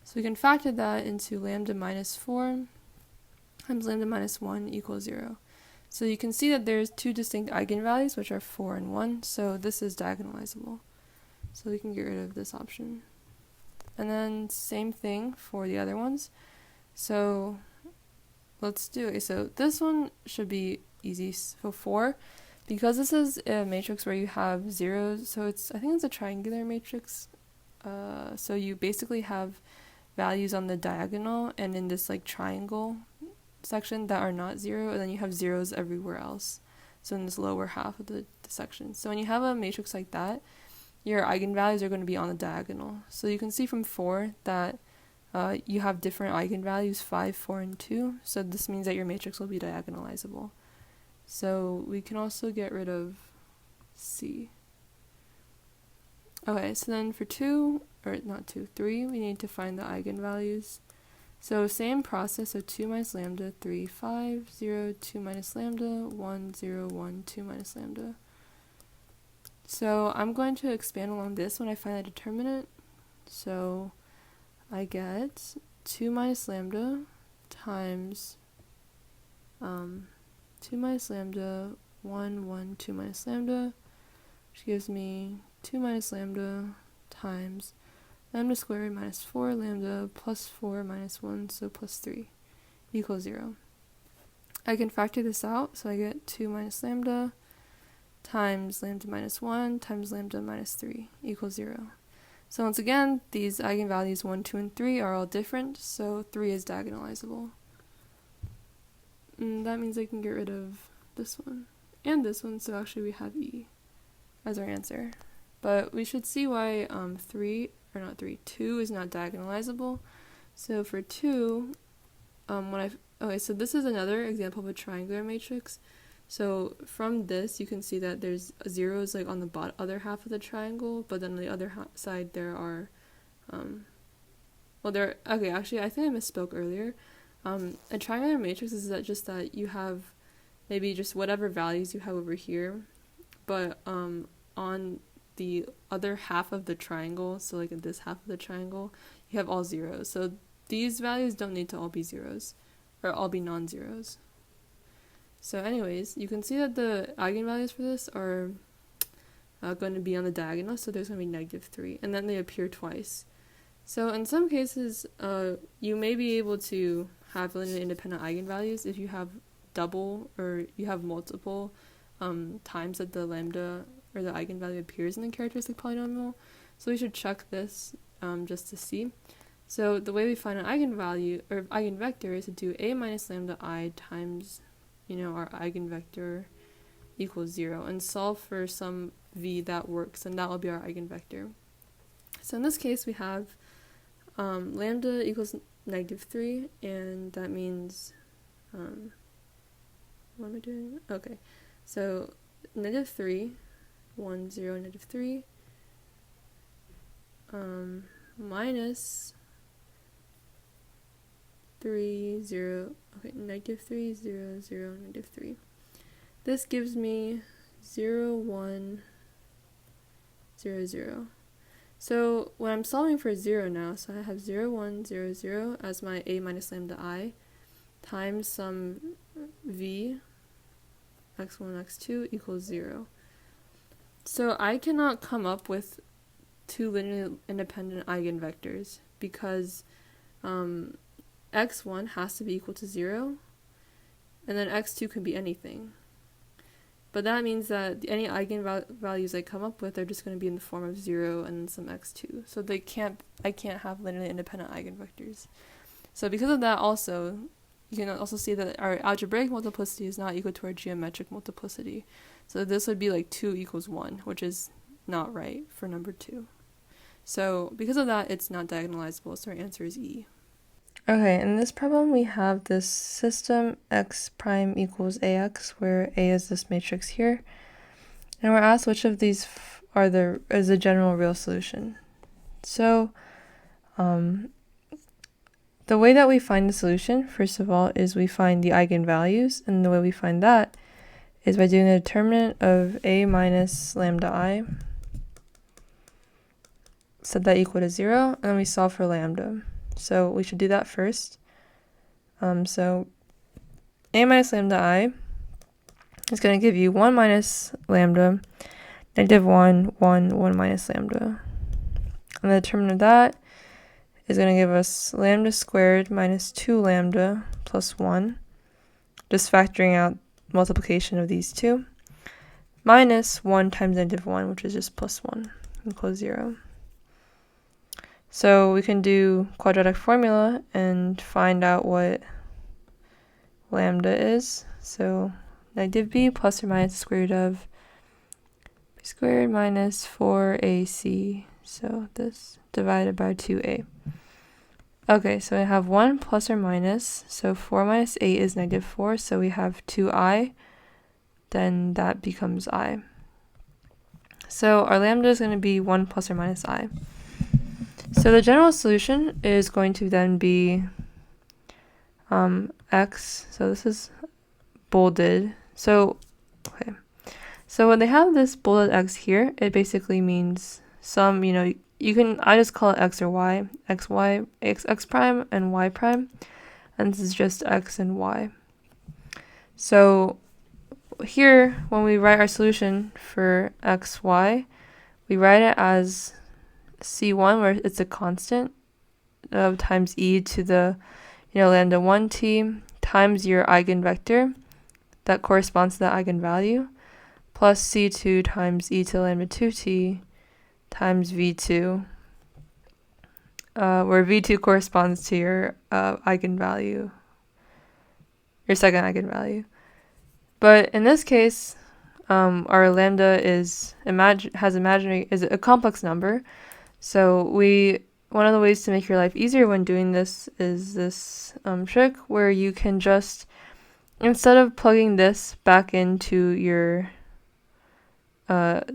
So we can factor that into lambda minus 4 times lambda minus 1 equals 0. So you can see that there's two distinct eigenvalues, which are 4 and 1, so this is diagonalizable. So we can get rid of this option. And then same thing for the other ones. So let's do it. So this one should be easy. So 4, because this is a matrix where you have zeros, so I think it's a triangular matrix. So you basically have values on the diagonal and in this like triangle section that are not 0, and then you have zeros everywhere else. So in this lower half of the section. So when you have a matrix like that, your eigenvalues are going to be on the diagonal. So you can see from 4 that you have different eigenvalues, 5, 4, and 2. So this means that your matrix will be diagonalizable. So we can also get rid of C. Okay, so then for 3, we need to find the eigenvalues. So same process, so 2 minus lambda, 3, 5, 0, 2 minus lambda, 1, 0, 1, 2 minus lambda. So I'm going to expand along this when I find the determinant. So I get 2 minus lambda times 2 minus lambda, 1, 1, 2 minus lambda, which gives me 2 minus lambda times lambda squared minus 4 lambda plus 4 minus 1, so plus 3, equals 0. I can factor this out, so I get 2 minus lambda times lambda minus 1 times lambda minus 3 equals 0. So once again, these eigenvalues 1, 2, and 3 are all different, so 3 is diagonalizable. And that means I can get rid of this one and this one, so actually we have E as our answer. But we should see why 2 is not diagonalizable. So for 2, so this is another example of a triangular matrix. So from this, you can see that there's zeros like on the other half of the triangle, but then on the other side there are, actually I think I misspoke earlier. A triangular matrix is that you have maybe just whatever values you have over here, but on the other half of the triangle, so like in this half of the triangle, you have all zeros. So these values don't need to all be zeros, or all be non-zeros. So anyways, you can see that the eigenvalues for this are going to be on the diagonal, so there's going to be -3, and then they appear twice. So in some cases, you may be able to have linearly independent eigenvalues if you have double or you have multiple times that the lambda or the eigenvalue appears in the characteristic polynomial. So we should check this just to see. So the way we find an eigenvalue or eigenvector is to do a minus lambda I times our eigenvector equals 0 and solve for some v that works, and that will be our eigenvector. So in this case we have lambda equals -3, and that means what am I doing? Okay, so -3, 1, 0, -3 minus 3, 0, okay, -3, 0, 0, -3. This gives me 0, 1, 0, 0. So when I'm solving for 0 now, so I have 0, 1, 0, 0 as my a minus lambda I times some v, x1, x2 equals 0. So I cannot come up with 2 linearly independent eigenvectors because x1 has to be equal to 0, and then x2 can be anything. But that means that any eigenvalues I come up with are just going to be in the form of 0 and some x2. So I can't have linearly independent eigenvectors. So because of that also, you can also see that our algebraic multiplicity is not equal to our geometric multiplicity. So this would be like 2 equals 1, which is not right for number 2. So because of that, it's not diagonalizable, so our answer is E. Okay, in this problem we have this system x prime equals ax, where A is this matrix here, and we're asked which of these is the general real solution. So the way that we find the solution, first of all, is we find the eigenvalues, and the way we find that is by doing the determinant of a minus lambda I, set that equal to 0, and then we solve for lambda. So we should do that first. So a minus lambda I is going to give you 1 minus lambda, -1, 1, 1 minus lambda. And the determinant of that is going to give us lambda squared minus 2 lambda plus 1, just factoring out multiplication of these two, minus 1 times -1, which is just plus 1, equals 0. So we can do quadratic formula and find out what lambda is. So -b plus or minus the square root of b squared minus 4ac. So this divided by 2a. Okay, so I have 1 plus or minus. So 4 minus 8 is -4. So we have 2i. Then that becomes I. So our lambda is going to be 1 plus or minus I. So the general solution is going to then be x. So this is bolded. So, okay. So when they have this bolded x here, it basically means some, I just call it x or y, x prime and y prime. And this is just x and y. So here, when we write our solution for x, y, we write it as c1, where it's a constant of times e to the lambda 1t times your eigenvector that corresponds to that eigenvalue, plus c2 times e to the lambda 2t times v2, where v2 corresponds to your eigenvalue, your second eigenvalue. But in this case, our lambda is a complex number. So one of the ways to make your life easier when doing this is this trick where you can just, instead of plugging this back into your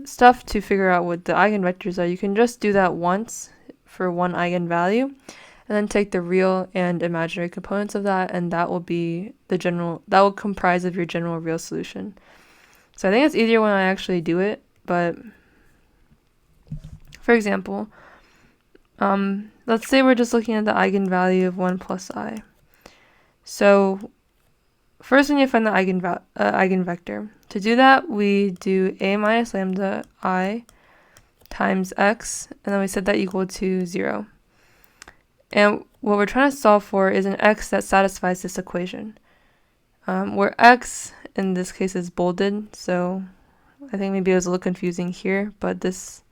stuff to figure out what the eigenvectors are, you can just do that once for one eigenvalue, and then take the real and imaginary components of that, and that will be that will comprise of your general real solution. So I think it's easier when I actually do it, but for example, let's say we're just looking at the eigenvalue of 1 plus I. So first we need to find the eigenvector. To do that, we do a minus lambda I times x, and then we set that equal to 0. And what we're trying to solve for is an x that satisfies this equation, where x in this case is bolded, so I think maybe it was a little confusing here, but this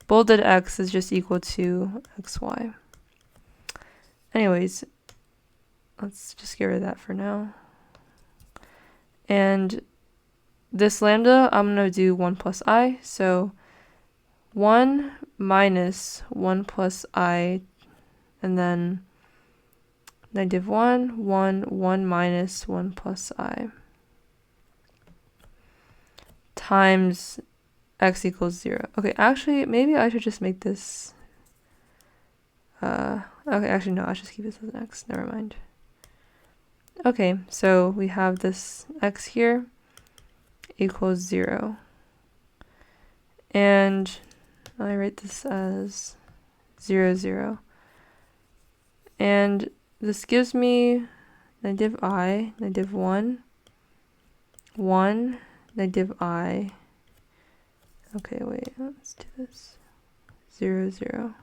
bolded x is just equal to xy. Anyways, let's just get rid of that for now. And this lambda, I'm going to do 1 plus I, so 1 minus 1 plus I, and then -1, 1 minus 1 plus I, times x equals 0. Okay, actually, maybe I should just make this, okay, actually no, I'll just keep this as an x, never mind. Okay, so we have this x here equals 0. And I write this as 0, 0. And this gives me -I, -1, 1, -I. Okay, wait, let's do this. 0, 0.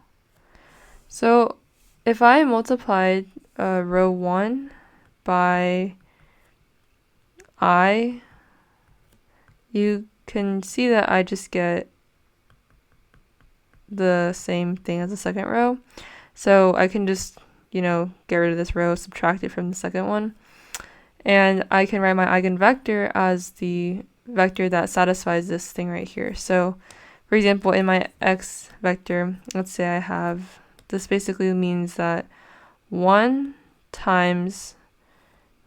So if I multiplied row 1 by I, you can see that I just get the same thing as the second row. So I can just, get rid of this row, subtract it from the second one. And I can write my eigenvector as the vector that satisfies this thing right here. So, for example, in my x vector, let's say I have, this basically means that 1 times,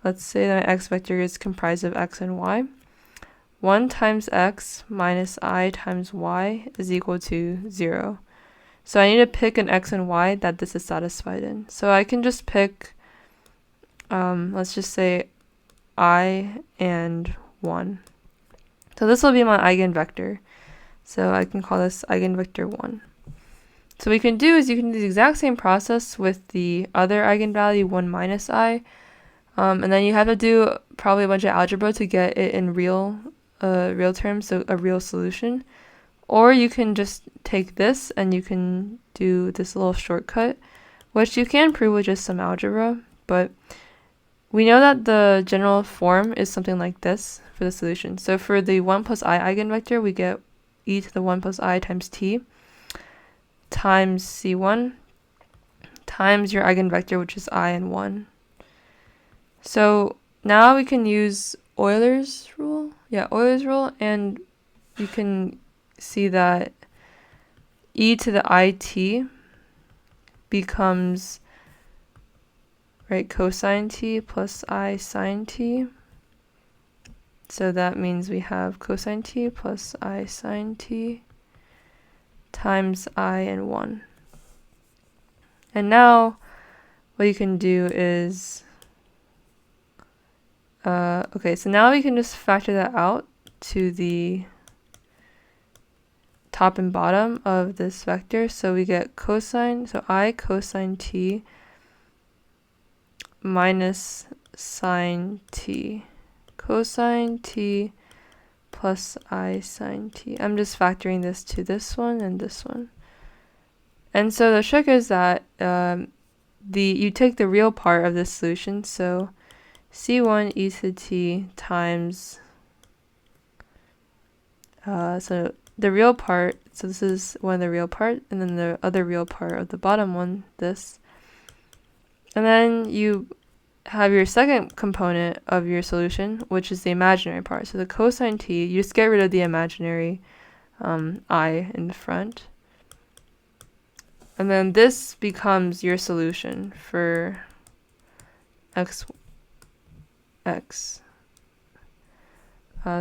let's say that my x vector is comprised of x and y. 1 times x minus I times y is equal to 0. So I need to pick an x and y that this is satisfied in. So I can just pick, let's just say I and 1. So this will be my eigenvector. So I can call this eigenvector 1. So what we can do is you can do the exact same process with the other eigenvalue 1 minus I. And then you have to do probably a bunch of algebra to get it in real terms, so a real solution. Or you can just take this and you can do this little shortcut, which you can prove with just some algebra, but we know that the general form is something like this for the solution. So for the 1 plus I eigenvector, we get e to the 1 plus I times t times c1 times your eigenvector, which is I and 1. So now we can use Euler's rule. Yeah, Euler's rule, and you can see that e to the it becomes, right, cosine t plus I sine t. So that means we have cosine t plus I sine t times I and 1. And now what you can do is, okay, so now we can just factor that out to the top and bottom of this vector. So we get cosine, so I cosine t minus sine t, cosine t plus I sine t. I'm just factoring this to this one and this one. And so the trick is that you take the real part of this solution, so c1 e to the t times, so the real part, so this is one of the real part, and then the other real part of the bottom one, this. And then you have your second component of your solution, which is the imaginary part. So the cosine t, you just get rid of the imaginary I in the front. And then this becomes your solution for x.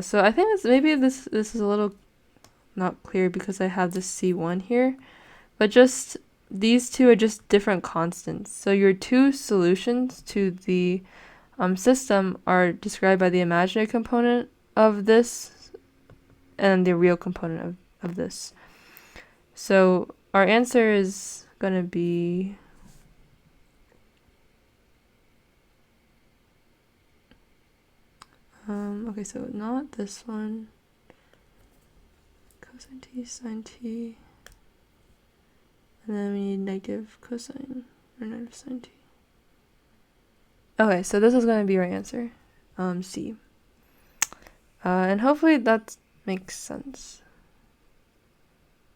So I think maybe this is a little not clear because I have this c1 here, but just these two are just different constants. So your two solutions to the system are described by the imaginary component of this and the real component of this. So our answer is going to be okay, so not this one, cosine t, sine t, and then we need negative cosine or negative sine t. Okay, so this is going to be our answer, C. And hopefully that makes sense.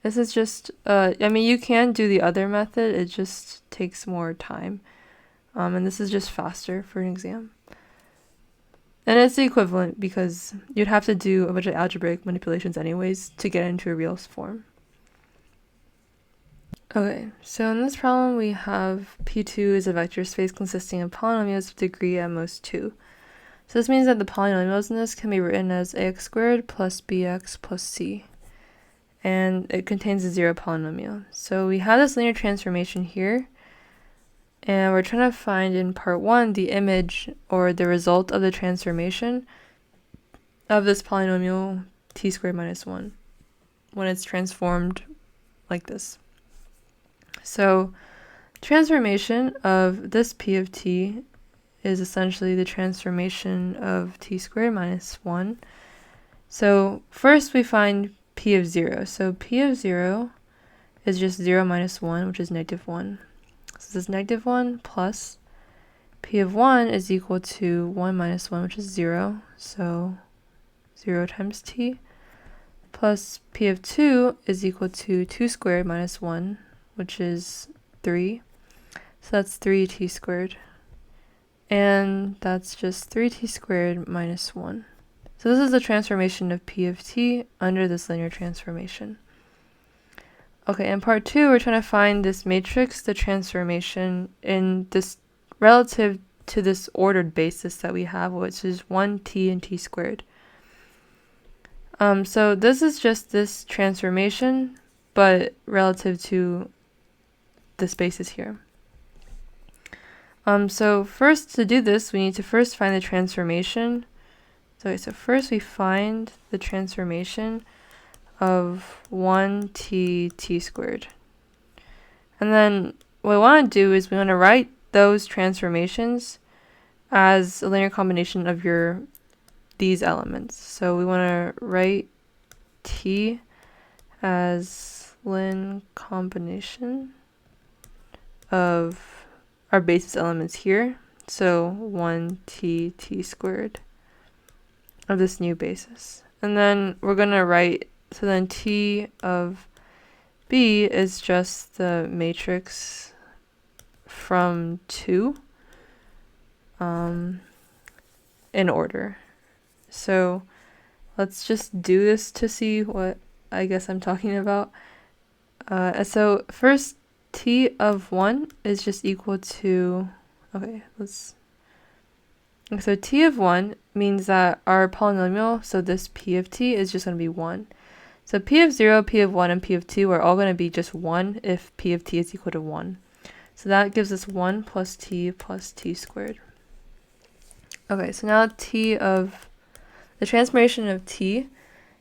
This is just, I mean, you can do the other method, it just takes more time. And this is just faster for an exam. And it's the equivalent because you'd have to do a bunch of algebraic manipulations anyways to get into a real form. Okay, so in this problem we have P2 is a vector space consisting of polynomials with degree at most 2. So this means that the polynomials in this can be written as ax squared plus bx plus c. And it contains a zero polynomial. So we have this linear transformation here. And we're trying to find in part 1 the image or the result of the transformation of this polynomial t squared minus 1 when it's transformed like this. So transformation of this p of t is essentially the transformation of t squared minus 1. So first we find p of 0. So p of 0 is just 0 minus 1, which is negative 1. So this is negative 1 plus p of 1 is equal to 1 minus 1, which is 0. So 0 times t plus p of 2 is equal to 2 squared minus 1, which is 3. So that's 3t squared. And that's just 3t squared minus 1. So this is the transformation of p of t under this linear transformation. Okay, in part 2, we're trying to find this matrix, the transformation, in this relative to this ordered basis that we have, which is 1t and t squared. So this is just this transformation, but relative to this basis here. So first, to do this, we need to first find the transformation. So first we find the transformation of 1t squared. And then what we want to do is we want to write those transformations as a linear combination of these elements. So we want to write t as ln combination of our basis elements here. So 1t squared of this new basis. And then we're going to write, so then t of b is just the matrix from 2 in order. So let's just do this to see what I guess I'm talking about. So first, t of 1 is just equal to, so t of 1 means that our polynomial, so this p of t, is just going to be 1. So p of 0, p of 1, and p of 2 are all going to be just 1 if p of t is equal to 1. So that gives us 1 plus t squared. Okay, so now t of the transformation of t.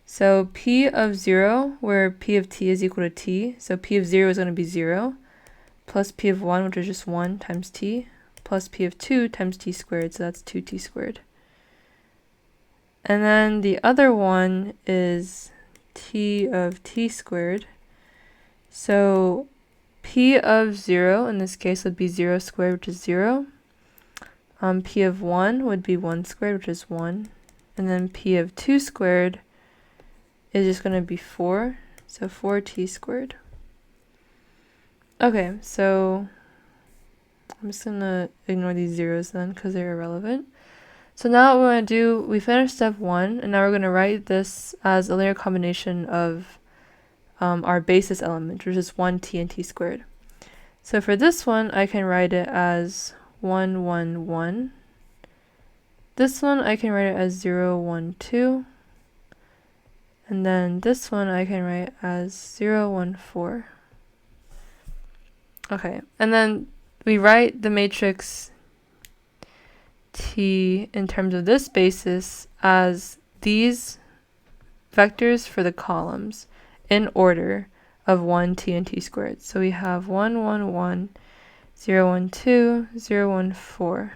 So p of 0, where p of t is equal to t, so p of 0 is going to be 0, plus p of 1, which is just 1 times t, plus p of 2 times t squared, so that's 2t squared. And then the other one is t of t squared. So p of 0 in this case would be 0 squared, which is 0. P of 1 would be 1 squared, which is 1. And then p of 2 squared is just going to be 4, so 4t squared. Okay, so I'm just going to ignore these zeros then because they're irrelevant. So now what we're going to do, we finished step 1, and now we're going to write this as a linear combination of our basis element, which is 1t and t squared. So for this one, I can write it as 1, 1, 1. This one, I can write it as 0, 1, 2. And then this one, I can write as 0, 1, 4. Okay, and then we write the matrix T in terms of this basis as these vectors for the columns in order of 1, t, and t squared. So we have 1, 1, 1, 0, 1, 2, 0, 1, 4.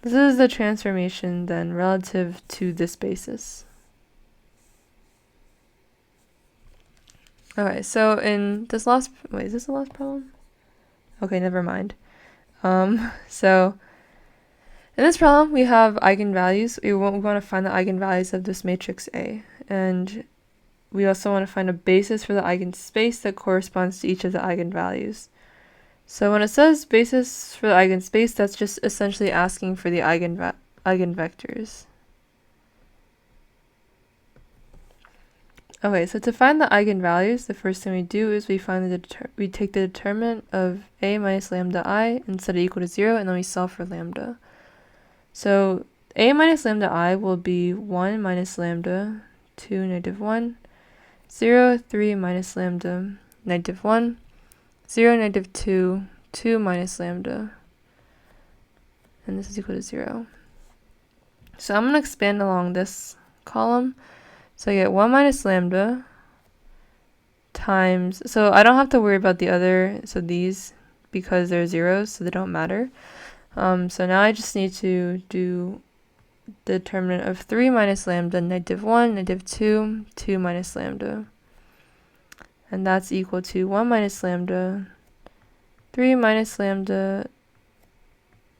This is the transformation then relative to this basis. Okay, so in this last, wait, is this the last problem? Okay, never mind. So in this problem, we have eigenvalues. We want to find the eigenvalues of this matrix A. And we also want to find a basis for the eigenspace that corresponds to each of the eigenvalues. So when it says basis for the eigenspace, that's just essentially asking for the eigenvectors. Okay, so to find the eigenvalues, the first thing we do is we take the determinant of a minus lambda I and set it equal to 0, and then we solve for lambda. So a minus lambda I will be 1 minus lambda, 2, negative 1, 0, 3 minus lambda, negative 1, 0, negative 2, 2 minus lambda, and this is equal to 0. So I'm going to expand along this column. So I get 1 minus lambda times, so I don't have to worry about the other, so these, because they're zeros, so they don't matter. So now I just need to do the determinant of 3 minus lambda, negative 1, negative 2, 2 minus lambda. And that's equal to 1 minus lambda, 3 minus lambda,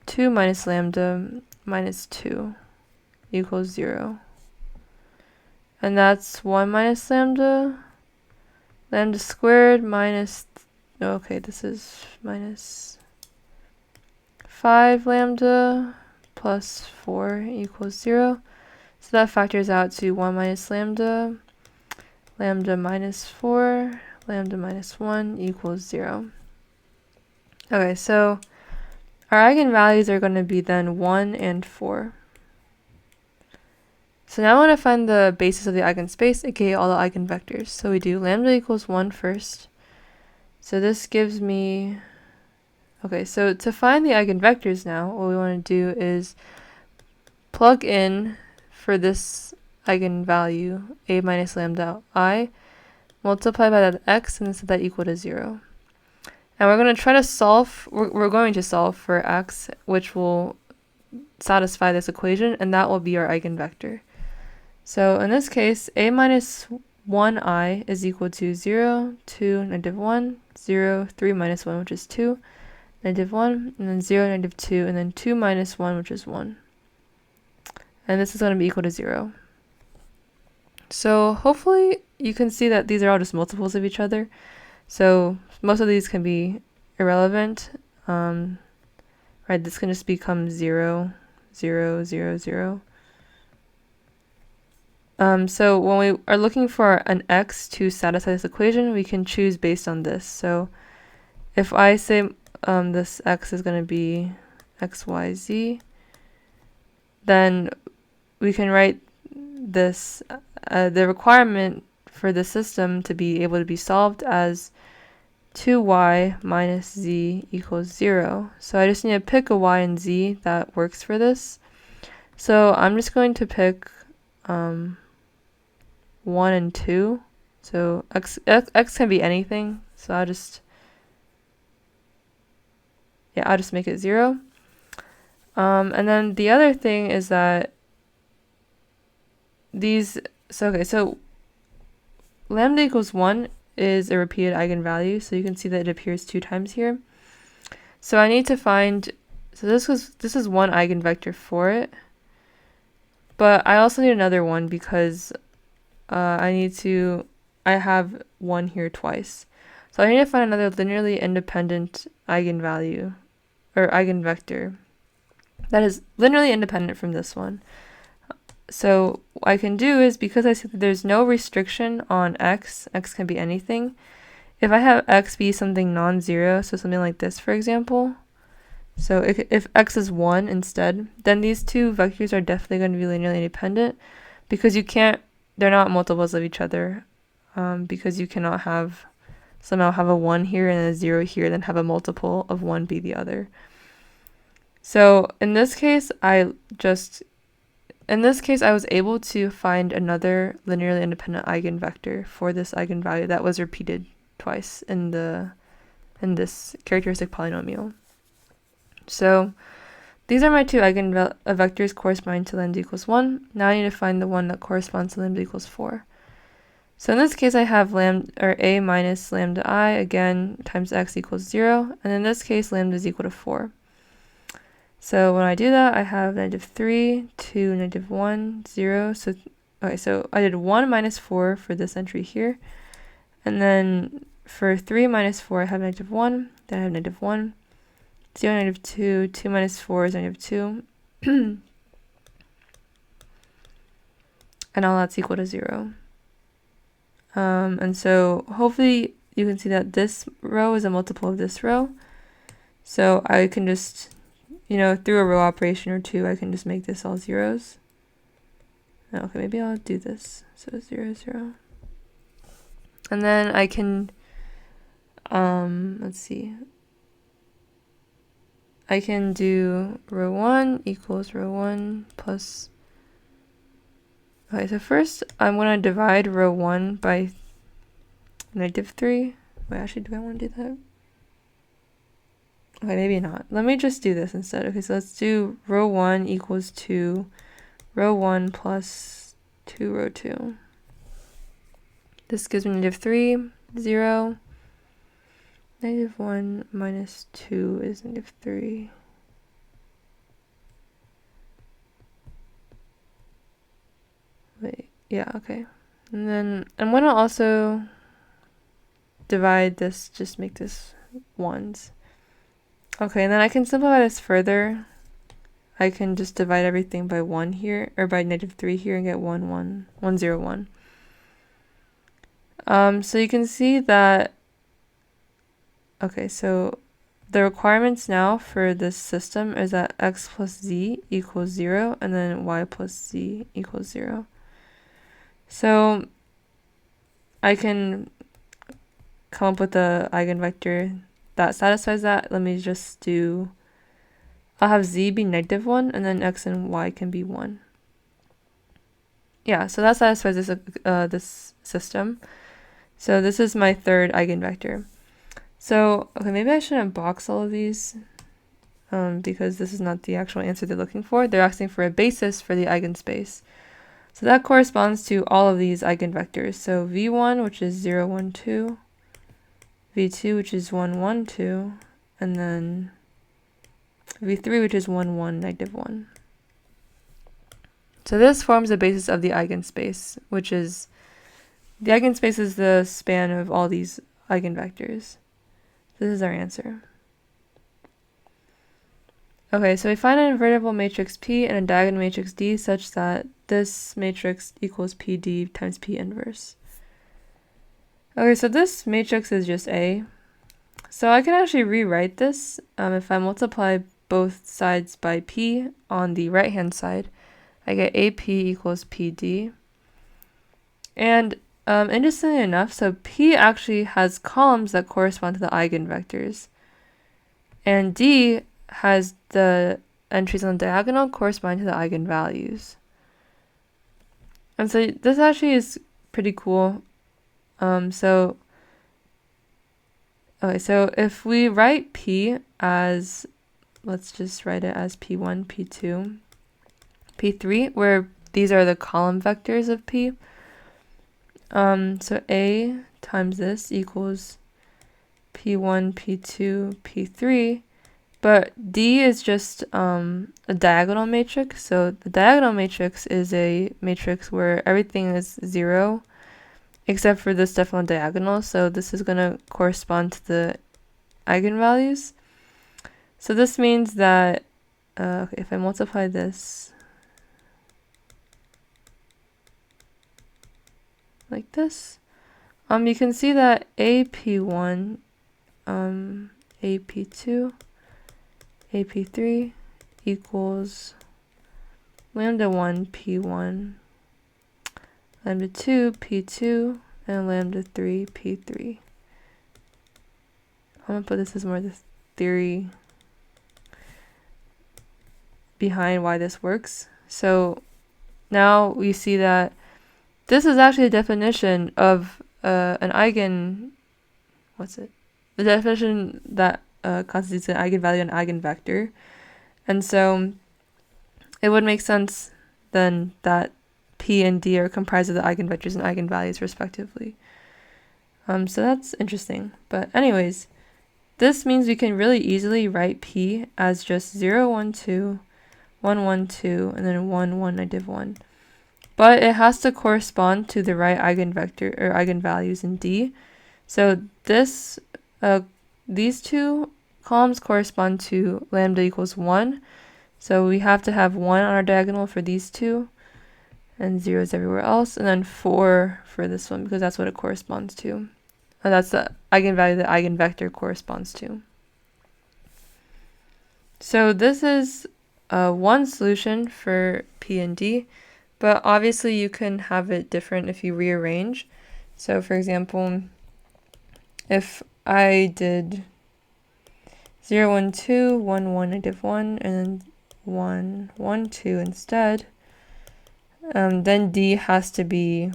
2 minus lambda, minus 2 equals 0. And that's 1 minus lambda, lambda squared minus, okay, this is minus 5 lambda plus 4 equals 0. So that factors out to 1 minus lambda, lambda minus 4, lambda minus 1 equals 0. Okay, so our eigenvalues are going to be then 1 and 4. So now I want to find the basis of the eigenspace, aka all the eigenvectors. So we do lambda equals 1 first. So this gives me, okay, so to find the eigenvectors now, what we want to do is plug in for this eigenvalue, a minus lambda I, multiply by that x, and then set that equal to 0. And we're going to try to solve, we're going to solve for x, which will satisfy this equation, and that will be our eigenvector. So in this case, a minus 1i is equal to 0, 2, -1, 0, 3 minus 1, which is 2, -1, and then 0, -2, and then 2 minus 1, which is 1. And this is going to be equal to 0. So hopefully you can see that these are all just multiples of each other. So most of these can be irrelevant. Right, this can just become 0, 0, 0, 0. So when we are looking for an x to satisfy this equation, we can choose based on this. So if I say this x is going to be x, y, z, then we can write this, the requirement for the system to be able to be solved as 2y minus z equals 0. So I just need to pick a y and z that works for this. So I'm just going to pick 1 and 2. So x can be anything. So I'll just make it 0. And then the other thing is that so lambda equals 1 is a repeated eigenvalue, so you can see that it appears 2 times here. So I need to find, so this is one eigenvector for it, but I also need another one because I have 1 here twice. So I need to find another linearly independent eigenvalue, or eigenvector, that is linearly independent from this one. So what I can do is, because I see that there's no restriction on x can be anything. If I have x be something non-zero, so something like this, for example, so if x is 1 instead, then these two vectors are definitely going to be linearly independent, because they're not multiples of each other, because you cannot somehow have a 1 here and a 0 here, then have a multiple of 1 be the other. So in this case, I was able to find another linearly independent eigenvector for this eigenvalue that was repeated twice in this characteristic polynomial. So these are my two eigenvectors corresponding to lambda equals 1. Now I need to find the one that corresponds to lambda equals 4. So in this case, I have a minus lambda I, again, times x equals 0. And in this case, lambda is equal to 4. So when I do that, I have -3, 2, -1, 0. So I did 1 minus 4 for this entry here. And then for 3 minus 4, I have -1. Then I have -1. 0, -2. 2 minus 4 is -2. And all that's equal to 0. And so hopefully you can see that this row is a multiple of this row. So I can just, through a row operation or two, I can just make this all zeros. Okay, maybe I'll do this. So 0, 0. And then I can, let's see. I can do row 1 equals row 1 plus. Okay, so first I'm going to divide row 1 by -3. Wait, actually, do I want to do that? Okay, maybe not. Let me just do this instead. Okay, so let's do row 1 equals 2, row 1 plus 2, row 2. This gives me -3, 0. -1 minus 2 is -3. Wait, yeah, okay. And then I'm going to also divide this, just make this ones. Okay, and then I can simplify this further. I can just divide everything by 1 here, or by -3 here, and get 1, 1, 1, 0, 1. So you can see that, okay, so the requirements now for this system is that x plus z equals 0, and then y plus z equals 0. So I can come up with the eigenvector that satisfies that. Let me just I'll have z be -1, and then x and y can be 1. Yeah, so that satisfies this system. So this is my third eigenvector. So, okay, maybe I shouldn't box all of these, because this is not the actual answer they're looking for. They're asking for a basis for the eigenspace. So that corresponds to all of these eigenvectors. So v1, which is 0, 1, 2, v2, which is 1, 1, 2, and then v3, which is 1, 1, negative 1. So this forms the basis of the eigenspace, which is, the eigenspace is the span of all these eigenvectors. This is our answer. Okay, so we find an invertible matrix P and a diagonal matrix D such that this matrix equals PD times P inverse. Okay, so this matrix is just A. So I can actually rewrite this if I multiply both sides by P on the right-hand side. I get AP equals PD. And interestingly enough, so P actually has columns that correspond to the eigenvectors. And D has the entries on the diagonal corresponding to the eigenvalues. And so this actually is pretty cool. So if we write P as, let's just write it as P1, P2, P3, where these are the column vectors of P. So A times this equals P1, P2, P3, but D is just a diagonal matrix. So the diagonal matrix is a matrix where everything is 0 except for the stuff on diagonal. So this is going to correspond to the eigenvalues. So this means that if I multiply this like this, you can see that AP1, AP2, AP3 equals lambda 1 P1, lambda 2 P2, and lambda 3 P3. I'm going to put this as more the theory behind why this works. So now we see that this is actually a definition of an eigen, the definition that constitutes an eigenvalue and eigenvector. And so it would make sense then that P and D are comprised of the eigenvectors and eigenvalues respectively. So that's interesting. But anyways, this means we can really easily write P as just 0, 1, 2, 1, 1, 2, and then 1, 1, negative 1. But it has to correspond to the right eigenvector or eigenvalues in D. So this, these two columns correspond to lambda equals 1. So we have to have 1 on our diagonal for these two, and 0s everywhere else, and then 4 for this one because that's what it corresponds to. And that's the eigenvalue the eigenvector corresponds to. So this is one solution for P and D, but obviously you can have it different if you rearrange. So for example, if I did 0, 1, 2, 1, 1, negative 1, and then 1, 1, 2 instead, then D has to be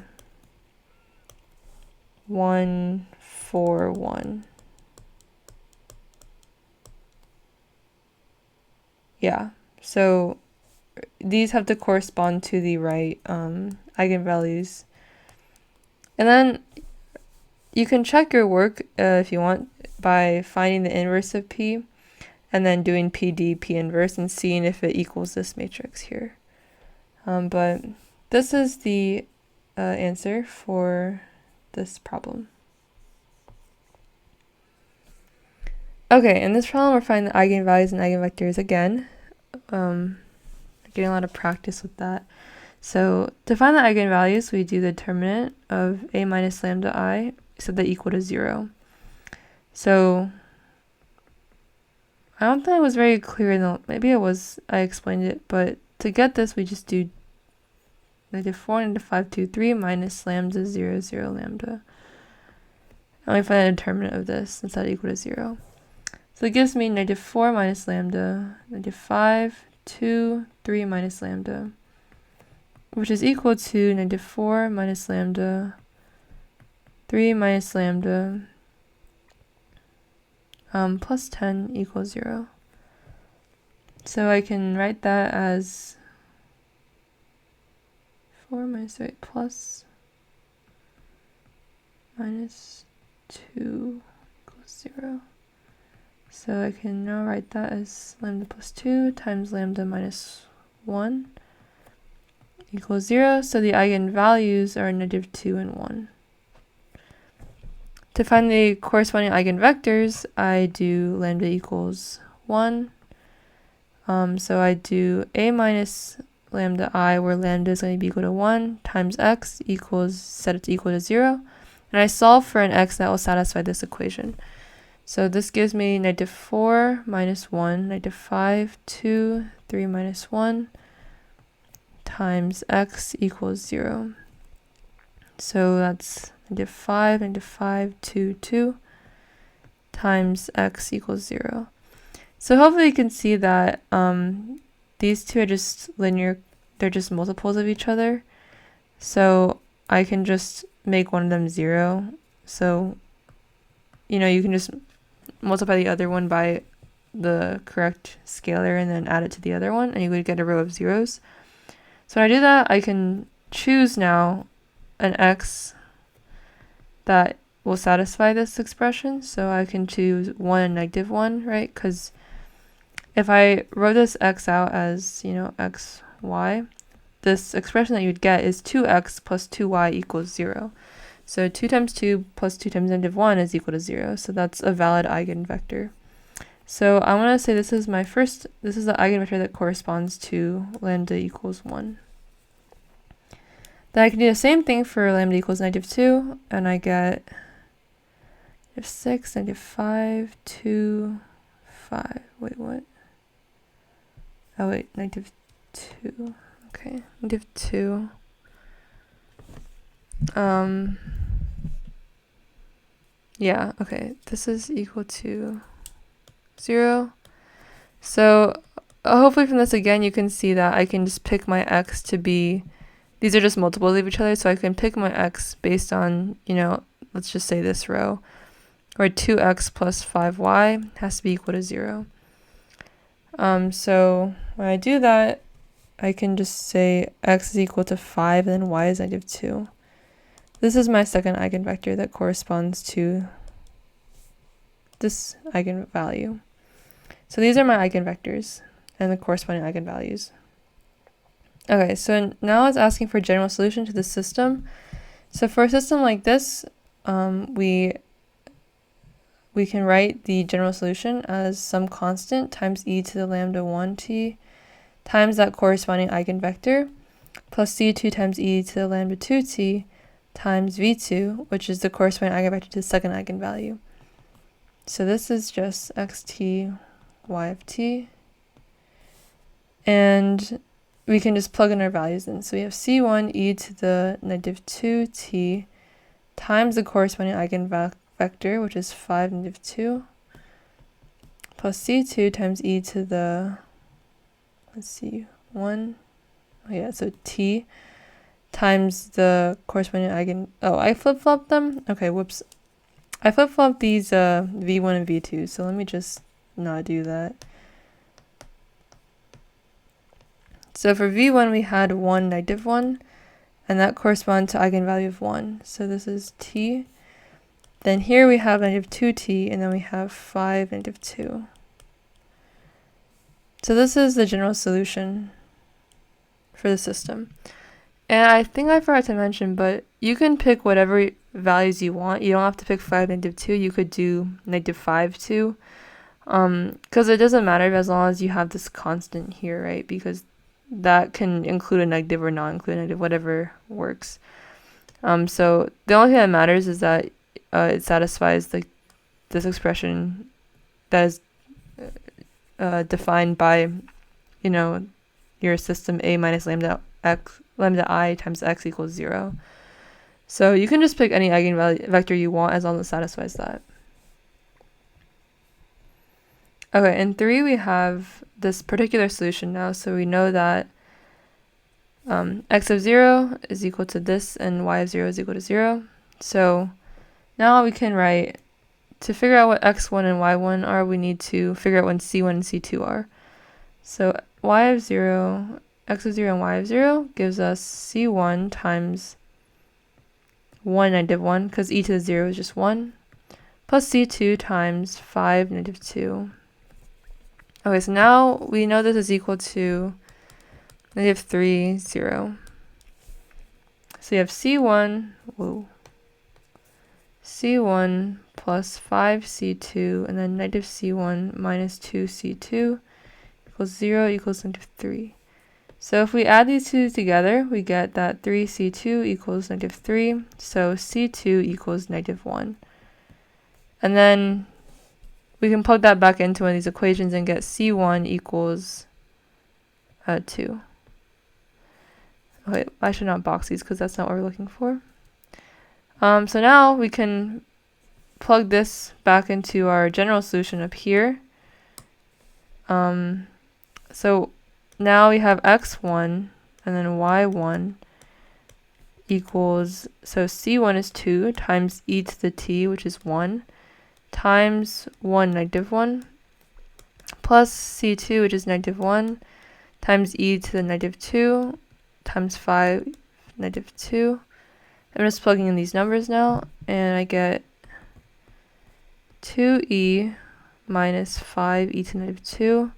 1, 4, 1. Yeah, so these have to correspond to the right eigenvalues. And then you can check your work if you want by finding the inverse of P and then doing PD, P inverse, and seeing if it equals this matrix here. But this is the answer for this problem. Okay, in this problem we're finding the eigenvalues and eigenvectors again. Getting a lot of practice with that. So to find the eigenvalues, we do the determinant of A minus lambda I, set that equal to 0. So I don't think it was very clear, maybe it was, I explained it, but to get this we just do negative 4, negative 5, 2, 3 minus lambda 0, 0 lambda. And we find the determinant of this and set it equal to 0. So it gives me negative 4 minus lambda, negative 5, 2, 3 minus lambda, which is equal to negative 4 minus lambda, 3 minus lambda, plus 10 equals 0. So I can write that as 4 minus 8 plus minus 2 equals 0. So I can now write that as lambda plus 2 times lambda minus 1 equals 0. So the eigenvalues are negative 2 and 1. To find the corresponding eigenvectors, I do lambda equals 1. So I do a minus lambda I, where lambda is going to be equal to 1, times x equals, set it to equal to 0. And I solve for an x that will satisfy this equation. So this gives me negative 4 minus 1, negative 5, 2, 3 minus 1, times x equals 0. So that's negative 5, 2, 2, times x equals 0. So hopefully you can see that these two are just linear, they're just multiples of each other. So I can just make one of them 0. So, you can just multiply the other one by the correct scalar and then add it to the other one, and you would get a row of zeros. So when I do that, I can choose now an x that will satisfy this expression. So I can choose 1 and negative 1, right? Because if I wrote this x out as, x, y, this expression that you'd get is 2x plus 2y equals 0. So 2 times 2 plus 2 times negative 1 is equal to 0. So that's a valid eigenvector. So I want to say this is the eigenvector that corresponds to lambda equals 1. Then I can do the same thing for lambda equals negative 2, and I get negative 6, negative 5, 2, 5. Wait, what? Oh, wait, negative 2. Okay, negative 2. Yeah, okay, this is equal to 0. So hopefully from this again, you can see that I can just pick my x to be, these are just multiples of each other, so I can pick my x based on, let's just say this row, where 2x plus 5y has to be equal to 0. So when I do that, I can just say x is equal to 5 and then y is negative 2. This is my second eigenvector that corresponds to this eigenvalue. So these are my eigenvectors and the corresponding eigenvalues. Okay, so now it's asking for a general solution to the system. So for a system like this, we can write the general solution as some constant times e to the lambda 1t times that corresponding eigenvector plus c2 times e to the lambda 2t times v2, which is the corresponding eigenvector to the second eigenvalue. So this is just xt, y of t. And we can just plug in our values in. So we have c1 e to the negative 2t times the corresponding eigenvector, which is 5, negative 2, plus c2 times e to the, 1, so t times the corresponding I flip-flopped them? Okay, whoops. I flip-flopped these v1 and v2, so let me just not do that. So for v1, we had 1, negative 1, and that corresponds to eigenvalue of 1. So this is t. Then here we have negative 2t, and then we have 5, negative 2. So this is the general solution for the system. And I think I forgot to mention, but you can pick whatever values you want. You don't have to pick 5, negative 2. You could do negative 5 too. Because it doesn't matter as long as you have this constant here, right? Because that can include a negative or not include a negative, whatever works. So the only thing that matters is that it satisfies this expression that is defined by, your system a minus lambda I times x equals 0. So you can just pick any eigenvector you want as long as it satisfies that. Okay, in 3 we have this particular solution now, so we know that x of 0 is equal to this and y of 0 is equal to 0. So now we can write, to figure out what x1 and y1 are, we need to figure out what c1 and c2 are. So y of 0 x of 0 and y of 0 gives us c1 times 1 negative 1, because e to the 0 is just 1, plus c2 times 5 negative 2. Okay, so now we know this is equal to negative 3, 0. So you have c1, c1 plus 5c2, and then negative c1 minus 2c2 equals 0 equals negative 3. So if we add these two together, we get that 3c2 equals negative 3, so c2 equals negative 1. And then we can plug that back into one of these equations and get c1 equals 2. Okay, I should not box these because that's not what we're looking for. So now we can plug this back into our general solution up here. So now we have x1 and then y1 equals, so c1 is 2 times e to the t, which is 1, times 1 negative 1, plus c2, which is negative 1, times e to the negative 2, times 5 negative 2. I'm just plugging in these numbers now, and I get 2e minus 5e to negative 2,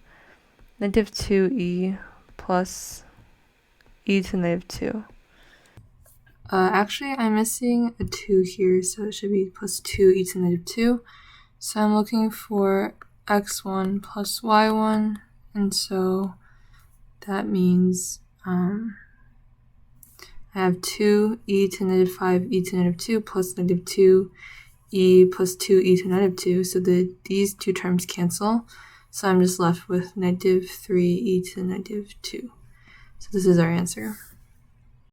negative 2e plus e to negative 2. Actually, I'm missing a 2 here, so it should be plus 2e to negative 2. So I'm looking for x1 plus y1, and so that means I have 2e to negative 5e to negative 2 plus negative 2e plus 2e to negative 2, so these two terms cancel. So I'm just left with negative 3e to negative 2. So this is our answer.